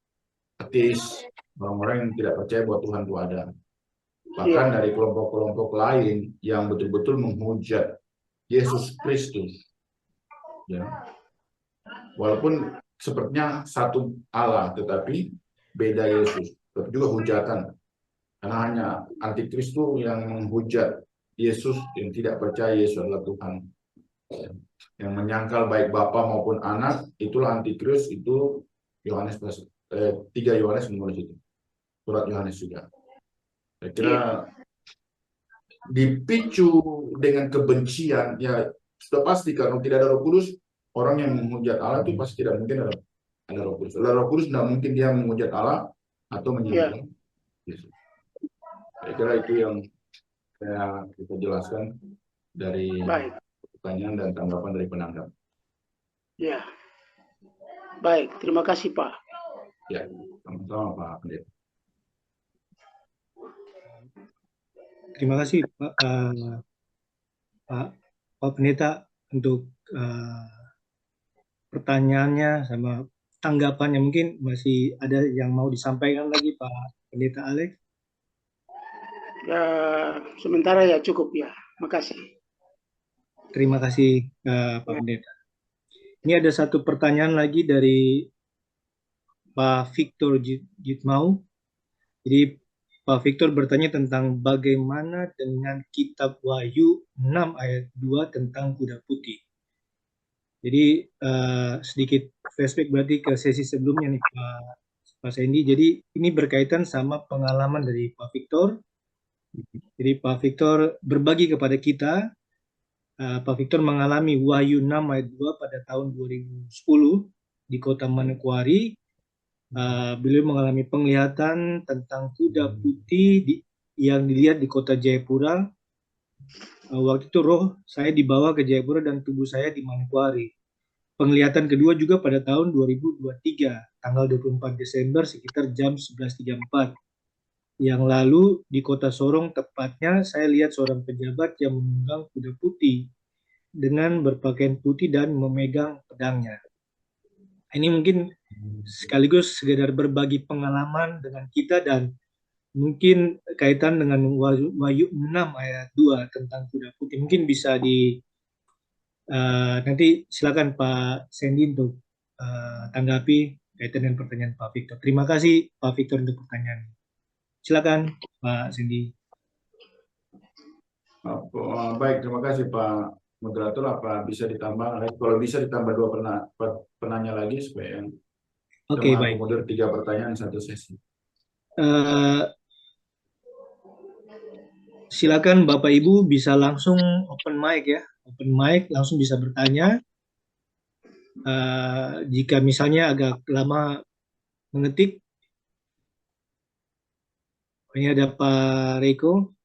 ateis, orang-orang yang tidak percaya bahwa Tuhan itu ada. Bahkan dari kelompok-kelompok lain yang betul-betul menghujat Yesus Kristus. Ya. Walaupun sepertinya satu Allah, tetapi beda Yesus. Tapi juga hujatan. Karena hanya antikristus yang menghujat Yesus, yang tidak percaya Yesus adalah Tuhan. Yang menyangkal baik Bapa maupun anak, itulah antikristus, itu Yohanes 3 Yohanes menulis itu. Surat Yohanes juga. Saya kira dipicu dengan kebencian, ya sudah pasti kalau tidak ada Roh Kudus, orang yang menghujat Allah itu pasti tidak mungkin ada Roh Kudus. Ada Roh Kudus tidak mungkin dia menghujat Allah atau menyinggung Yesus. Saya kira itu yang kita jelaskan dari pertanyaan dan tanggapan dari penanggap. Ya, baik. Terima kasih Pak. Ya, sama-sama Pak Pendeta. Terima kasih Pak Pendeta untuk pertanyaannya sama tanggapannya. Mungkin masih ada yang mau disampaikan lagi Pak Pendeta Alex? Ya, sementara ya cukup ya. Makasih. Terima kasih Pak Pendeta. Ini ada satu pertanyaan lagi dari Pak Victor Jitmau. Jadi Pak Victor bertanya tentang bagaimana dengan kitab Wahyu 6 ayat 2 tentang kuda putih. Jadi sedikit flashback berarti ke sesi sebelumnya nih Pak Sandy. Jadi ini berkaitan sama pengalaman dari Pak Victor. Jadi Pak Victor berbagi kepada kita. Pak Victor mengalami Wahyu 6 ayat 2 pada tahun 2010 di kota Manokwari. Beliau mengalami penglihatan tentang kuda putih yang dilihat di kota Jayapura. Waktu itu roh saya dibawa ke Jayapura dan tubuh saya di Manokwari. Penglihatan kedua juga pada tahun 2023, tanggal 24 Desember sekitar jam 11.34. Yang lalu di kota Sorong tepatnya saya lihat seorang pejabat yang menunggang kuda putih dengan berpakaian putih dan memegang pedangnya. Ini mungkin sekaligus sekedar berbagi pengalaman dengan kita dan mungkin kaitan dengan Wahyu 6 ayat 2 tentang kuda putih. Mungkin bisa nanti silakan Pak Sandy untuk tanggapi kaitan dengan pertanyaan Pak Victor. Terima kasih Pak Victor untuk pertanyaan. Silakan Pak Sandy. Baik, terima kasih Pak Moderator. Apa bisa ditambah? Kalau bisa ditambah 2 penanya lagi supaya Oke, baik. mengakomodir 3 pertanyaan satu sesi. Silakan Bapak Ibu bisa langsung open mic ya. Open mic langsung bisa bertanya. Jika misalnya agak lama mengetik. Ini ada Pak Reiko.